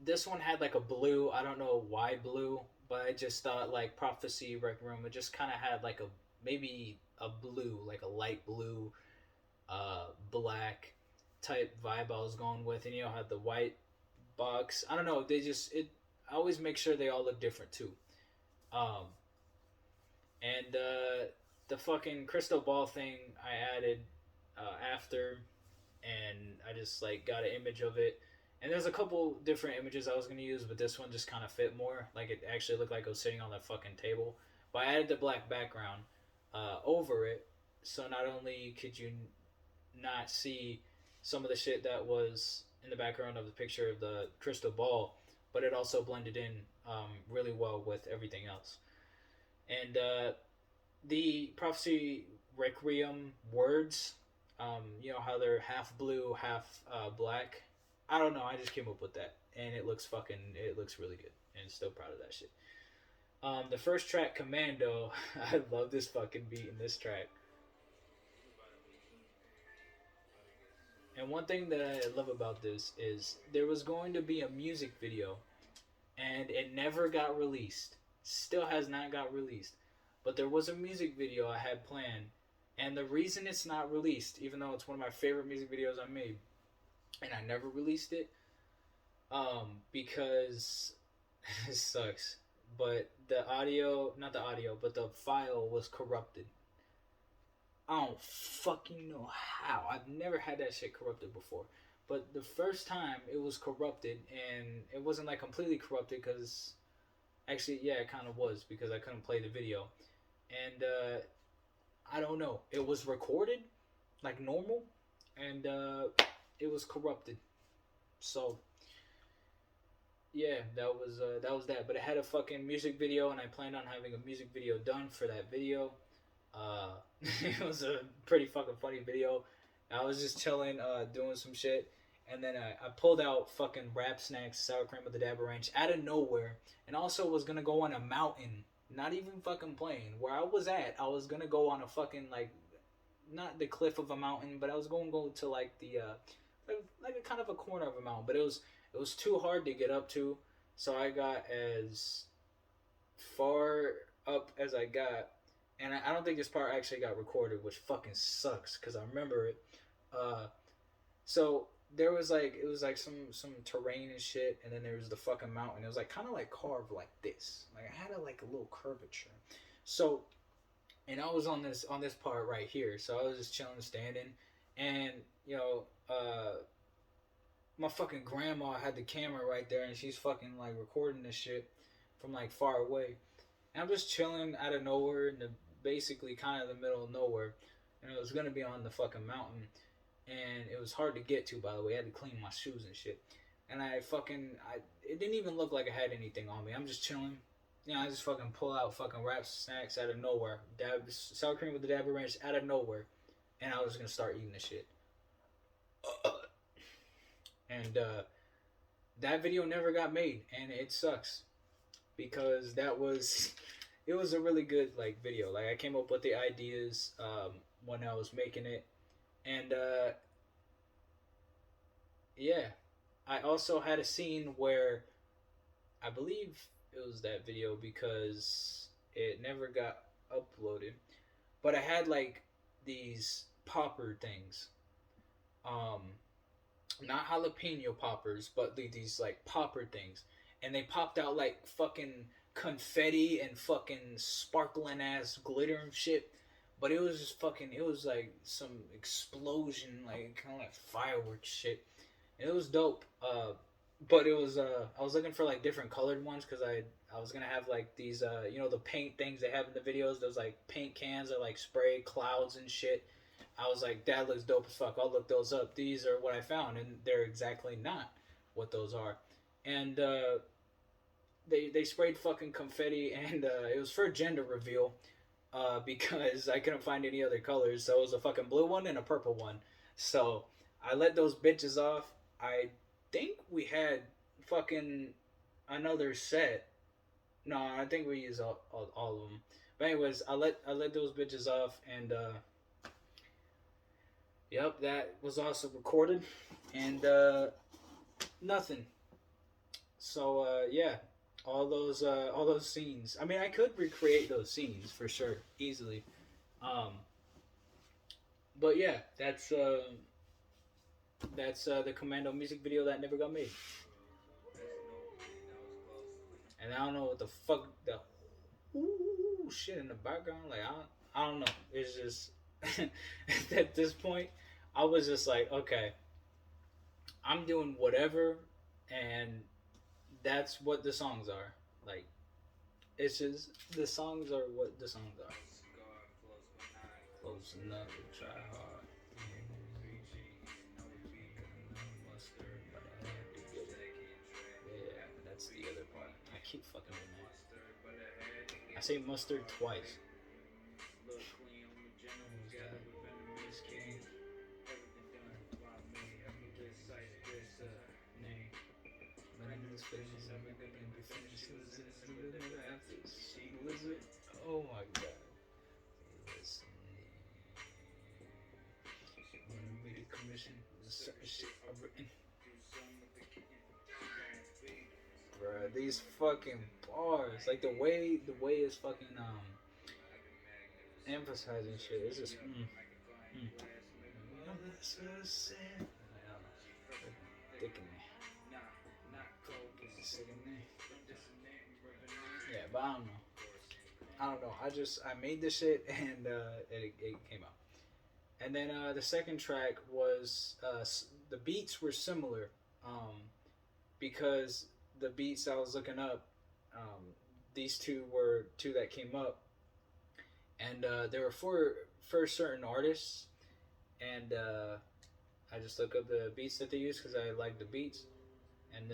this one had like a blue. I don't know why blue, but I just thought like Prophecy Rec Room. It just kind of had like maybe a blue, like a light blue, black type vibe I was going with, and you know had the white box. I don't know. I always make sure they all look different too, and the fucking crystal ball thing I added after, and I just like got an image of it. And there's a couple different images I was gonna use, but this one just kind of fit more. Like it actually looked like I was sitting on that fucking table. But I added the black background over it, so not only could you not see some of the shit that was in the background of the picture of the crystal ball, but it also blended in really well with everything else. And the Prophecy Requiem words, you know how they're half blue, half black. I don't know. I just came up with that, and it looks really good, and still proud of that shit. The first track, Commando. I love this fucking beat in this track. And one thing that I love about this is there was going to be a music video, and it never got released. Still has not got released. But there was a music video I had planned, and the reason it's not released, even though it's one of my favorite music videos I made, and I never released it, because it sucks. But the audio, not the audio, but the file was corrupted. I don't fucking know how. I've never had that shit corrupted before. But the first time it was corrupted, and it wasn't like completely corrupted because actually, yeah, it kind of was because I couldn't play the video. And I don't know. It was recorded like normal, and it was corrupted. So yeah, that was that. But it had a fucking music video, and I planned on having a music video done for that video. It was a pretty fucking funny video. I was just chilling, doing some shit, and then I pulled out fucking Rap Snacks sour cream with the Dabber Ranch out of nowhere, and also was gonna go on a mountain. Not even fucking playing. Where I was at, I was gonna go on a fucking like, not the cliff of a mountain, but I was going to go to like the like a kind of a corner of a mountain. But it was too hard to get up to, so I got as far up as I got, and I don't think this part actually got recorded, which fucking sucks because I remember it. Uh, so there was like it was like some terrain and shit, and then there was the fucking mountain. It was like kind of like carved like this. Like I had like a little curvature. So and I was on this part right here. So I was just chilling, standing, and you know, my fucking grandma had the camera right there, and she's fucking like recording this shit from like far away. And I'm just chilling out of nowhere in the basically kind of the middle of nowhere, and it was gonna be on the fucking mountain, and it was hard to get to. By the way, I had to clean my shoes and shit. And I it didn't even look like I had anything on me. I'm just chilling. You know, I just fucking pull out fucking Rap Snacks out of nowhere, sour cream with the Dabber Ranch out of nowhere, and I was gonna start eating this shit. And that video never got made, and it sucks because that was it was a really good like video. Like I came up with the ideas when I was making it, and yeah, I also had a scene where I believe it was that video because it never got uploaded, but I had like these popper things, um, not jalapeno poppers, but these like popper things, and they popped out like fucking confetti and fucking sparkling ass glitter and shit. But it was just fucking. It was like some explosion, like kind of like fireworks shit. And it was dope. But it was I was looking for like different colored ones because I was gonna have like these you know the paint things they have in the videos. Those like paint cans that like spray clouds and shit. I was like, that looks dope as fuck. I'll look those up. These are what I found, and they're exactly not what those are. And they sprayed fucking confetti, and it was for gender reveal, because I couldn't find any other colors. So it was a fucking blue one and a purple one. So I let those bitches off. I think we had fucking another set. No, I think we used all of them. But anyways, I let those bitches off, and yep, that was also recorded, and nothing. So yeah, all those scenes. I mean, I could recreate those scenes for sure, easily. Um, but yeah, that's the Commando music video that never got made. And I don't know what the fuck the ooh shit in the background. Like I don't know. It's just at this point, I was just like, okay, I'm doing whatever, and that's what the songs are. Like it's just the songs are what the songs are. Close enough to try hard. Mustard, but I have to get it. Yeah, that's the other part. I keep fucking with that. I say mustard twice. Oh my god. Listen. Wanted me to commission certain shit I've written. Bruh, these fucking bars. Like the way it's fucking emphasizing shit. It's just mm. This is sin. I don't know. Dicking me. Sicking me. Yeah, but I don't know. I made this shit and it came out. And then the second track was the beats were similar, because the beats I was looking up, these two were two that came up, and they were for certain artists, and I just look up the beats that they use because I like the beats, and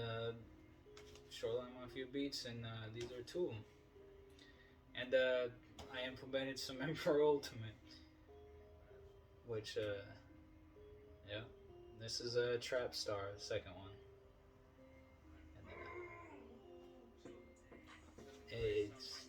shoreline on a few beats, and these are two of them. And I implemented some Emperor Ultimate, which yeah, this is a Trap Star, the second one. And it's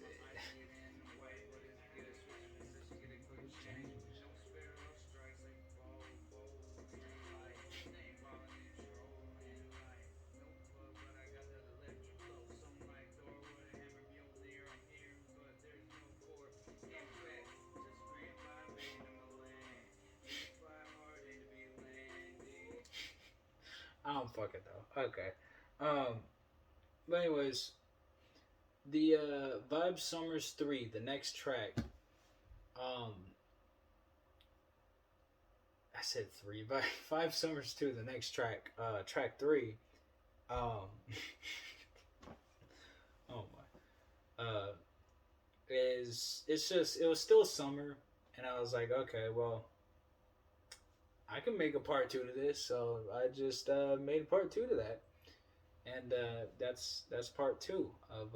I don't fuck it though. Okay. But anyways, the Vibe Summers 3, the next track. Um, I said 3. Vibe Summers 2, the next track. Track 3. Um, oh my. It's just it was still summer, and I was like, okay, well, I can make a part 2 to this, so I just made a part 2 to that, and that's part 2 of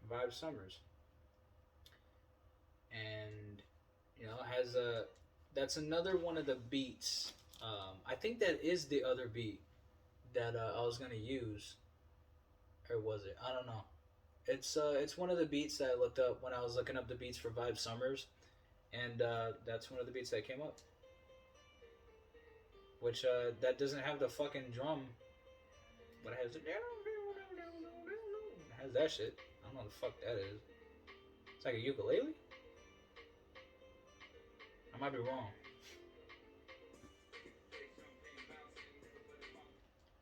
Vibe Summers, and has a that's another one of the beats. I think that is the other beat that I was gonna use, or was it? I don't know. It's one of the beats that I looked up when I was looking up the beats for Vibe Summers, and that's one of the beats that came up. Which that doesn't have the fucking drum, but it has that shit. I don't know what the fuck that is. It's like a ukulele. I might be wrong.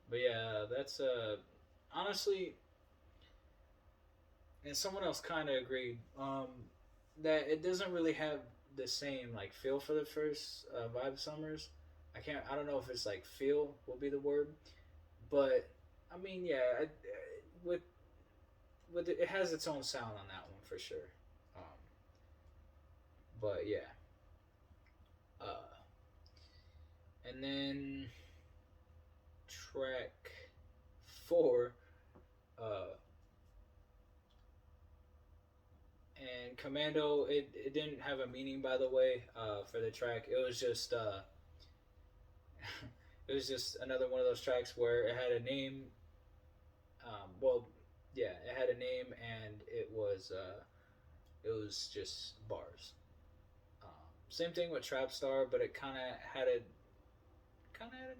But yeah, that's honestly, and someone else kind of agreed that it doesn't really have the same like feel for the first Vibe Summers. I don't know if it's like feel will be the word, but I mean, yeah, with it has its own sound on that one for sure. Um, but yeah, uh, and then track 4, uh, and Commando. It didn't have a meaning, by the way, for the track. It was just it was just another one of those tracks where it had a name. Well, yeah, it had a name, and it was just bars. Same thing with Trap Star, but it kind of had a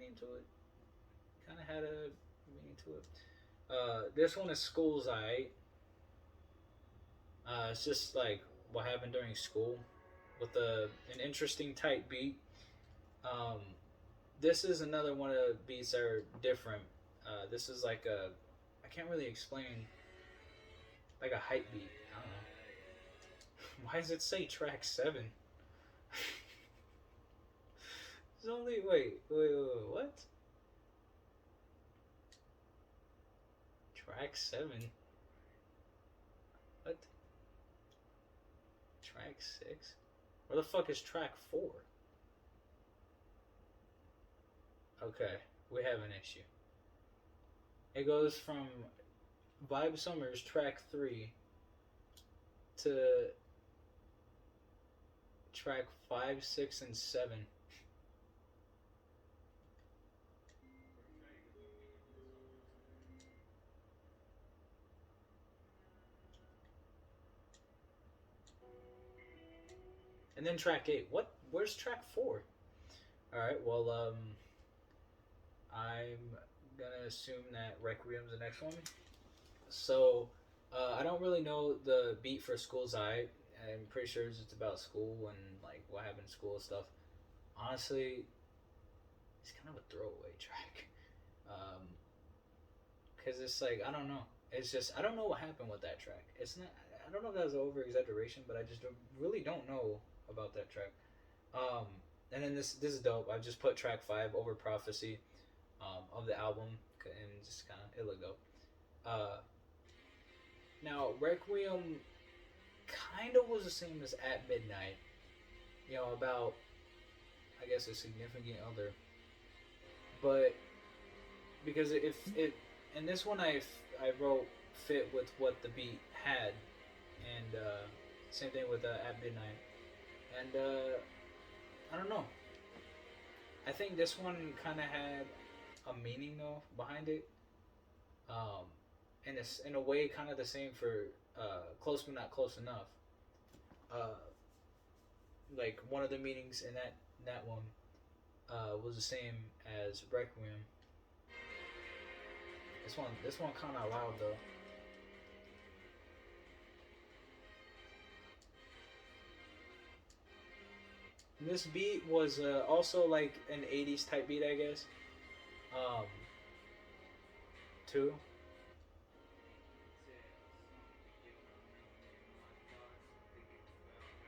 name to it. Kind of had a meaning to it. This one is School's Eye. It's just like what happened during school with an interesting tight beat. Um, this is another one of the beats that are different. This is like I can't really explain, like a hype beat. I don't know. Why does it say track 7? There's only what? Track 7. What? Track 6? Where the fuck is track 4? Okay, we have an issue. It goes from Vibe Summers track 3 to track 5, 6, and 7. And then track 8. What? Where's track 4? Alright, well, I'm gonna assume that Requiem's the next one. So, I don't really know the beat for School's Eye. I'm pretty sure it's just about school and like what happened in school and stuff. Honestly, it's kind of a throwaway track. Um, Cause it's like I don't know. It's just I don't know what happened with that track. It's not. I don't know if that was over exaggeration, but I just really don't know about that track. Um, and then this is dope. I just put track 5 over Prophecy, of the album, and just kind of it looked dope. Uh, Now Requiem kind of was the same as At Midnight. You know about I guess a significant other, but because if it and this one I wrote fit with what the beat had, and same thing with At Midnight, and I don't know. I think this one kind of had a meaning though behind it, um, and it's in a way kind of the same for Close but Not Close Enough. Uh, like one of the meanings in that one was the same as Requiem. This one kind of loud though. This beat was also like an '80s type beat, I guess. Um, too.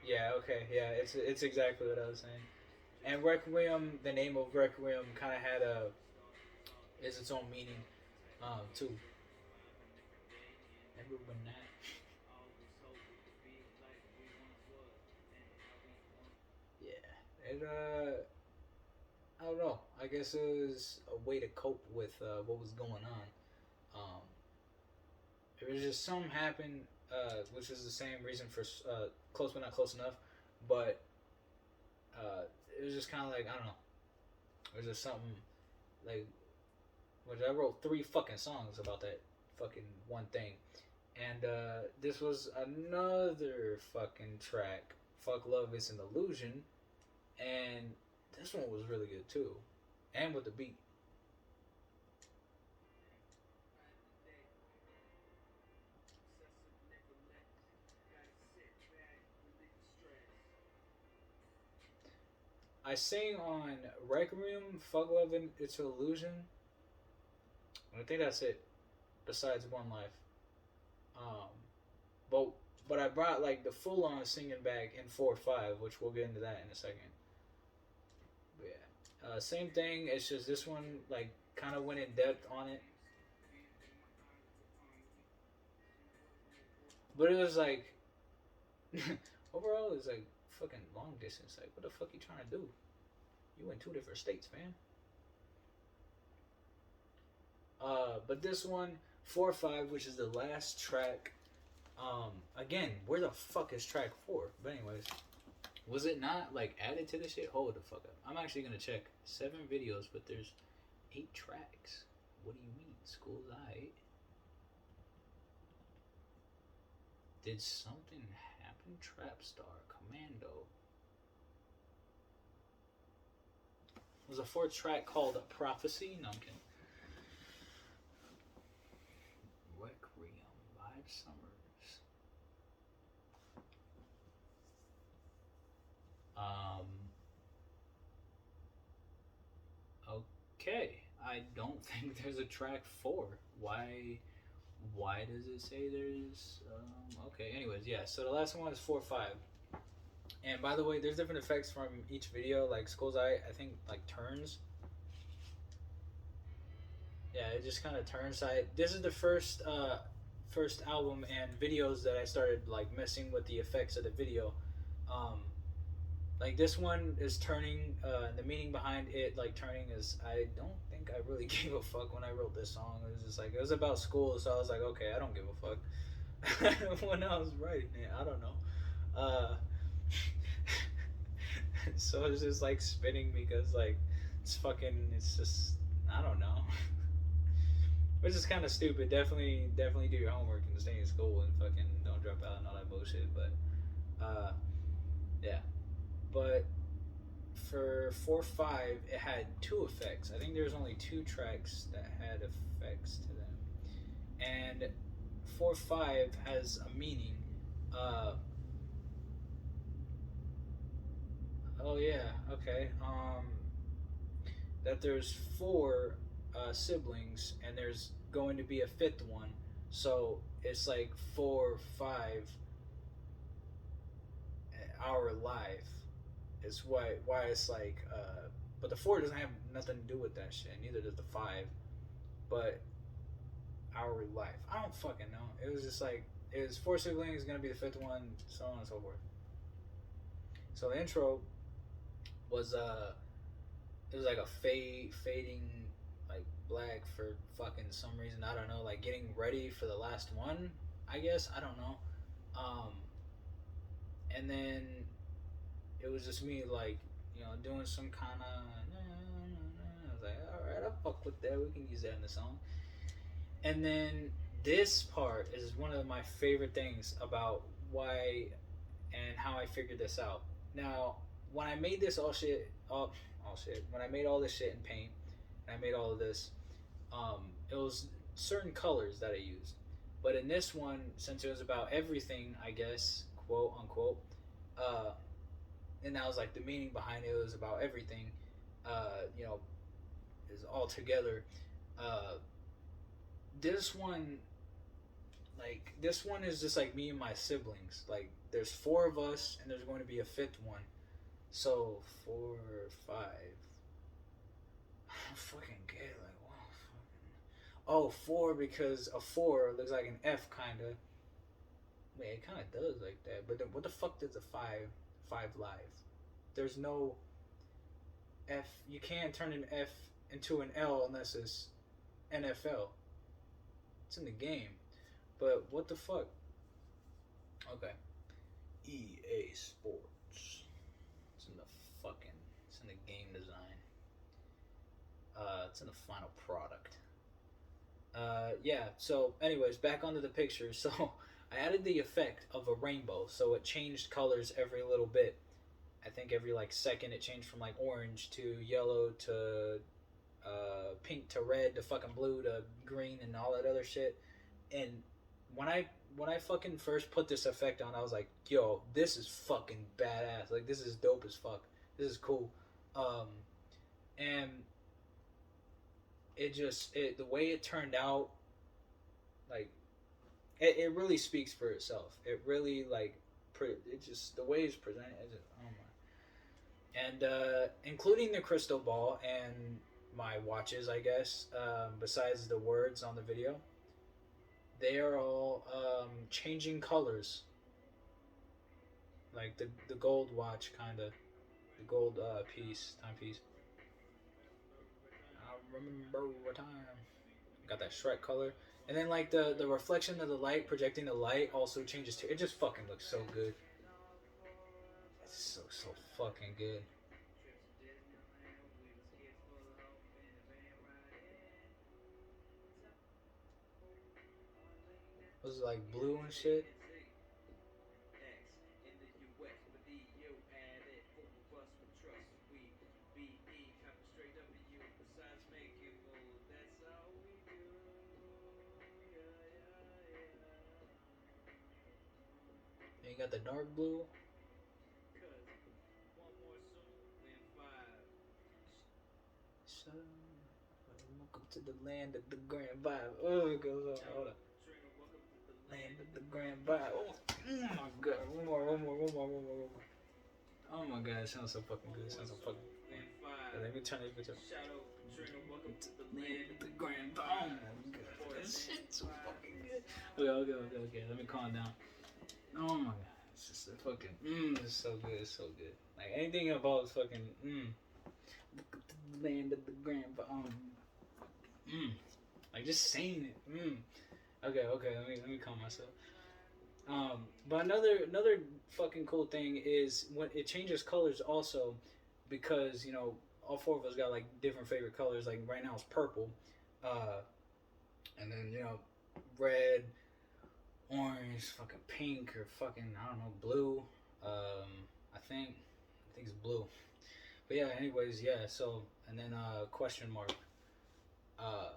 Yeah. Okay. Yeah. It's exactly what I was saying. And Requiem, the name of Requiem, kind of had a is its own meaning, too. Remember when that? Yeah. It I don't know. I guess it was a way to cope with what was going on. Um, it was just something happened, which is the same reason for close but not close enough. But uh, it was just kind of like I don't know. It was just something like which I wrote 3 fucking songs about that fucking one thing, and this was another fucking track. Fuck Love is an Illusion, and this one was really good too, and with the beat. I sing on Requiem, Fuck Love and It's an Illusion. I think that's it. Besides One Life, um, but I brought like the full on singing back in 4/5, which we'll get into that in a second. But yeah, same thing. It's just this one like kind of went in depth on it, but it was like overall it's like fucking long distance. Like what the fuck you trying to do? You in 2 different states, man. But this one, 4/5, which is the last track. Again, where the fuck is track 4? But anyways, was it not like added to this shit? Hold the fuck up. I'm actually gonna check 7 videos, but there's 8 tracks. What do you mean? School's aight. Did something happen? Trapstar, Commando. There's a 4th track called Prophecy. No, I'm kidding. Requiem, 5 Summers. Okay. I don't think there's a track 4. Why does it say there's okay, anyways, yeah, so the last one is 4/5. And by the way, there's different effects from each video, like Skull's Eye, I think like turns. Yeah, it just kind of turns. This is the first album and videos that I started like messing with the effects of the video. Um, like this one is turning. The meaning behind it, like turning, is I don't think I really gave a fuck when I wrote this song. It was just like it was about school, so I was like, okay, I don't give a fuck. When I was writing it, I don't know. Uh, so it's just like spinning because like it's just I don't know. Which is kind of stupid. Definitely do your homework and stay in school and fucking don't drop out and all that bullshit. But yeah. But for 4/5, it had 2 effects. I think there's only 2 tracks that had effects to them, and 4/5 has a meaning. Oh yeah, okay. That there's four siblings, and there's going to be a fifth one. So it's like 4, 5 our life is why it's like. But the four doesn't have nothing to do with that shit. Neither does the five. But our life, I don't fucking know. It was just like it was four siblings, gonna be the fifth one, so on and so forth. So the intro was it was like a fading like black for fucking some reason. I don't know, like getting ready for the last one, I guess. I don't know. Um and then it was just me like, doing some kind of I was like, alright, I'll fuck with that. We can use that in the song. And then this part is one of my favorite things about why and how I figured this out. Now, when I made this all shit, when I made all this shit in paint, and I made all of this, it was certain colors that I used. But in this one, since it was about everything, I guess, quote unquote, uh, and that was like the meaning behind it, it was about everything, you know, is all together. Uh, this one, this one is just like me and my siblings. Like, there's four of us, and there's going to be a fifth one. So 4, 5. I'm fucking gay. Like, wow, fucking. Oh, four because a four looks like an F, kind of. Wait, it kind of does like that. But then, what the fuck does a five live? There's no F. You can't turn an F into an L unless it's NFL. It's in the game. But what the fuck? Okay. EA Sports. It's in the fucking. It's in the game design. It's in the final product. Yeah. So, anyways, back onto the picture. So, I added the effect of a rainbow, so it changed colors every little bit. I think every like second it changed from like orange to yellow to pink to red to fucking blue to green and all that other shit. And when I fucking first put this effect on, I was like, yo, this is fucking badass. Like, this is dope as fuck. This is cool. And the way it turned out, like, it really speaks for itself. It really like it just the way it's presented. Oh my. And including the crystal ball and my watches, I guess. Besides the words on the video, they are all changing colors. Like the gold watch, kind of the gold timepiece. I remember a time. Got that Shrek color, and then like the reflection of the light projecting the light also changes too. It just fucking looks so good. It's so fucking good. Was it like blue and shit? And you got the dark blue. So, welcome to the land of the grand vibe. Oh, it goes on. Hold on. Land of the grand vibe. Oh my god. One more. Oh my god, it sounds so fucking good. It sounds so fucking good. Let me turn this bitch up. Welcome to the land of the grand vibe. Oh my god. This shit's so fucking good. Okay. Let me calm down. Oh my god. It's just a fucking it's so good, it's so good. Like anything involves fucking land of the grand like just saying it. Okay, let me calm myself. But another fucking cool thing is when it changes colors also, because all four of us got like different favorite colors. Like right now it's purple, and then red, orange, fucking pink, or fucking I don't know blue. I think it's blue. But yeah, anyways, yeah. So and then question mark. Uh,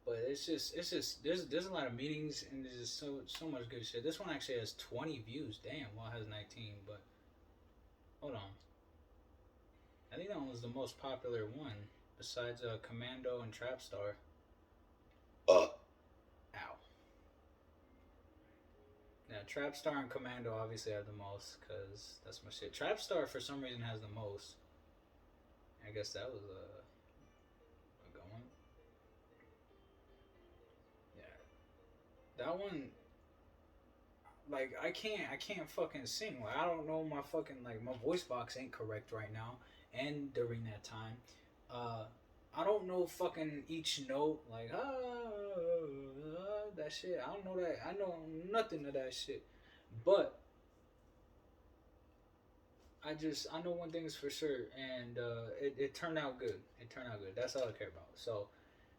but there's a lot of meetings and there's just so much good shit. This one actually has 20 views. Damn, well it has 19, but Hold on. I think that one was the most popular one, besides Commando and Trapstar. Uh. Ow. Yeah, Trapstar and Commando obviously have the most, because that's my shit. Trapstar, for some reason, has the most. I guess that was a good one. Yeah. That one, like, I can't fucking sing. Like, I don't know my fucking, like, my voice box ain't correct right now. And during that time, I don't know fucking each note, like, that shit. I don't know that. I know nothing of that shit. But I know one thing's for sure, and it turned out good. It turned out good. That's all I care about. So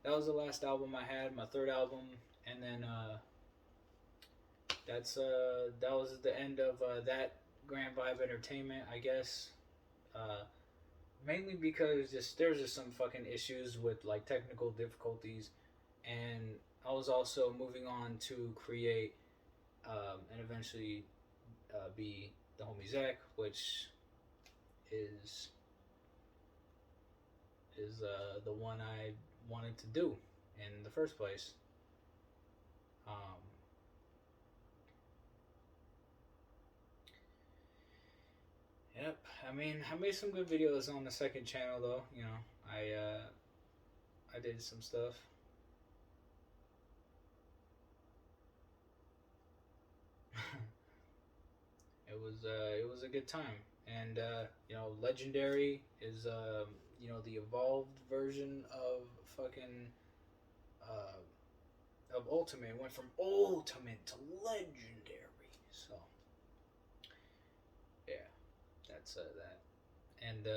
that was the last album I had, my third album, and then that was the end of that Grand Vibe Entertainment, I guess. Uh, Mainly because there's just some fucking issues with like technical difficulties, and I was also moving on to create and eventually be the homie Zach, which is the one I wanted to do in the first place. Um, yep, I mean, I made some good videos on the second channel though. You know, I did some stuff. It was a good time, and you know, Legendary is you know, the evolved version of fucking of Ultimate. It went from Ultimate to Legendary. So yeah, that's that. And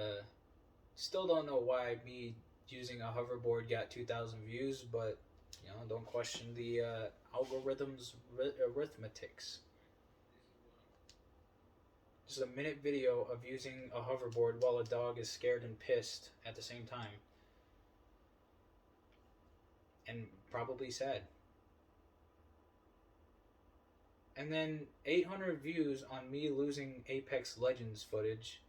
still don't know why me using a hoverboard got 2,000 views, but you know, don't question the algorithms arithmetics. Just a minute video of using a hoverboard while a dog is scared and pissed at the same time. And probably sad. And then 800 views on me losing Apex Legends footage.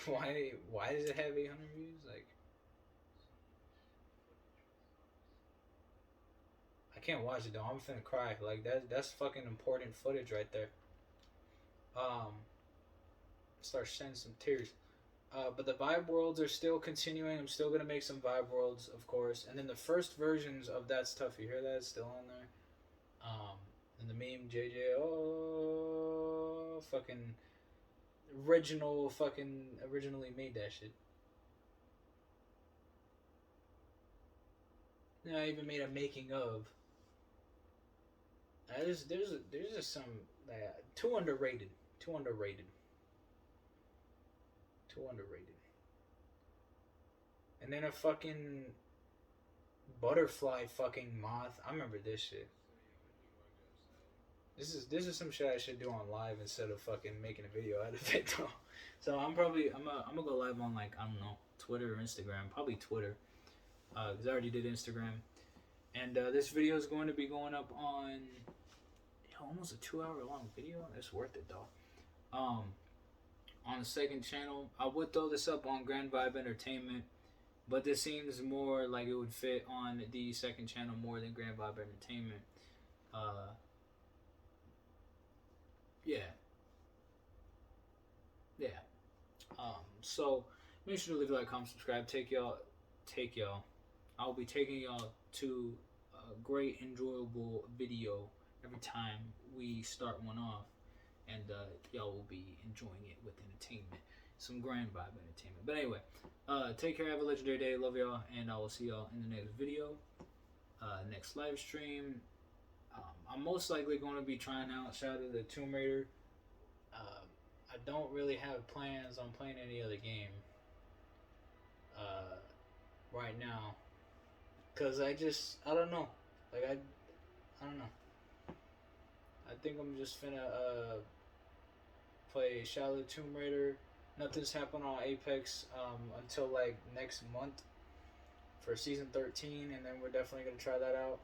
Why does it have 800 views? Like, I can't watch it though. I'm finna cry. Like that's fucking important footage right there. Start shedding some tears. But the vibe worlds are still continuing. I'm still gonna make some vibe worlds, of course. And then the first versions of that stuff, you hear that? It's still on there. And the meme JJ, oh, fucking originally made that shit. Yeah, I even made a making of. There's just some too underrated, too underrated, too underrated. And then a fucking butterfly fucking moth. I remember this shit. This is some shit I should do on live instead of fucking making a video out of it though. So I'm gonna go live on, like, I don't know, Twitter or Instagram, probably Twitter, because I already did Instagram. And this video is going to be going up on almost a 2 hour long video. It's worth it though. On the second channel, I would throw this up on Grand Vibe Entertainment, but this seems more like it would fit on the second channel more than Grand Vibe Entertainment. Yeah. So make sure to leave a like, comment, subscribe. Take y'all. I'll be taking y'all to a great, enjoyable video every time we start one off, and y'all will be enjoying it with entertainment, some Grand Vibe entertainment. But anyway, take care. Have a legendary day. Love y'all, and I will see y'all in the next video, next live stream. I'm most likely going to be trying out Shadow of the Tomb Raider. I don't really have plans on playing any other game right now, cause I don't know. Like I don't know. I think I'm just finna play Shadow of the Tomb Raider. Nothing's happened on Apex until like next month for season 13, and then we're definitely gonna try that out.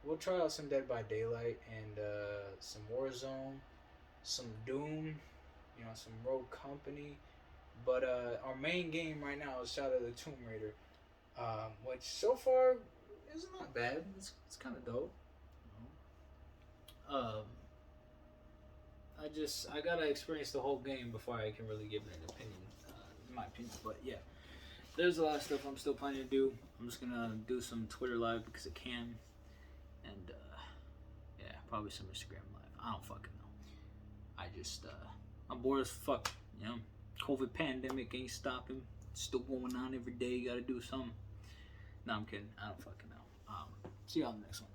we'll try out some Dead by Daylight and some Warzone, some Doom, you know, some Rogue Company. But our main game right now is Shadow of the Tomb Raider, which so far is not bad. It's kind of dope. You know? I gotta experience the whole game before I can really give an opinion, in my opinion. But yeah, there's a lot of stuff I'm still planning to do. I'm just gonna do some Twitter live because I can, and yeah, probably some Instagram live. I don't fucking know. I'm bored as fuck. You know, COVID pandemic ain't stopping. It's still going on every day. You gotta do something. No, I'm kidding. I don't fucking know. See y'all in the next one.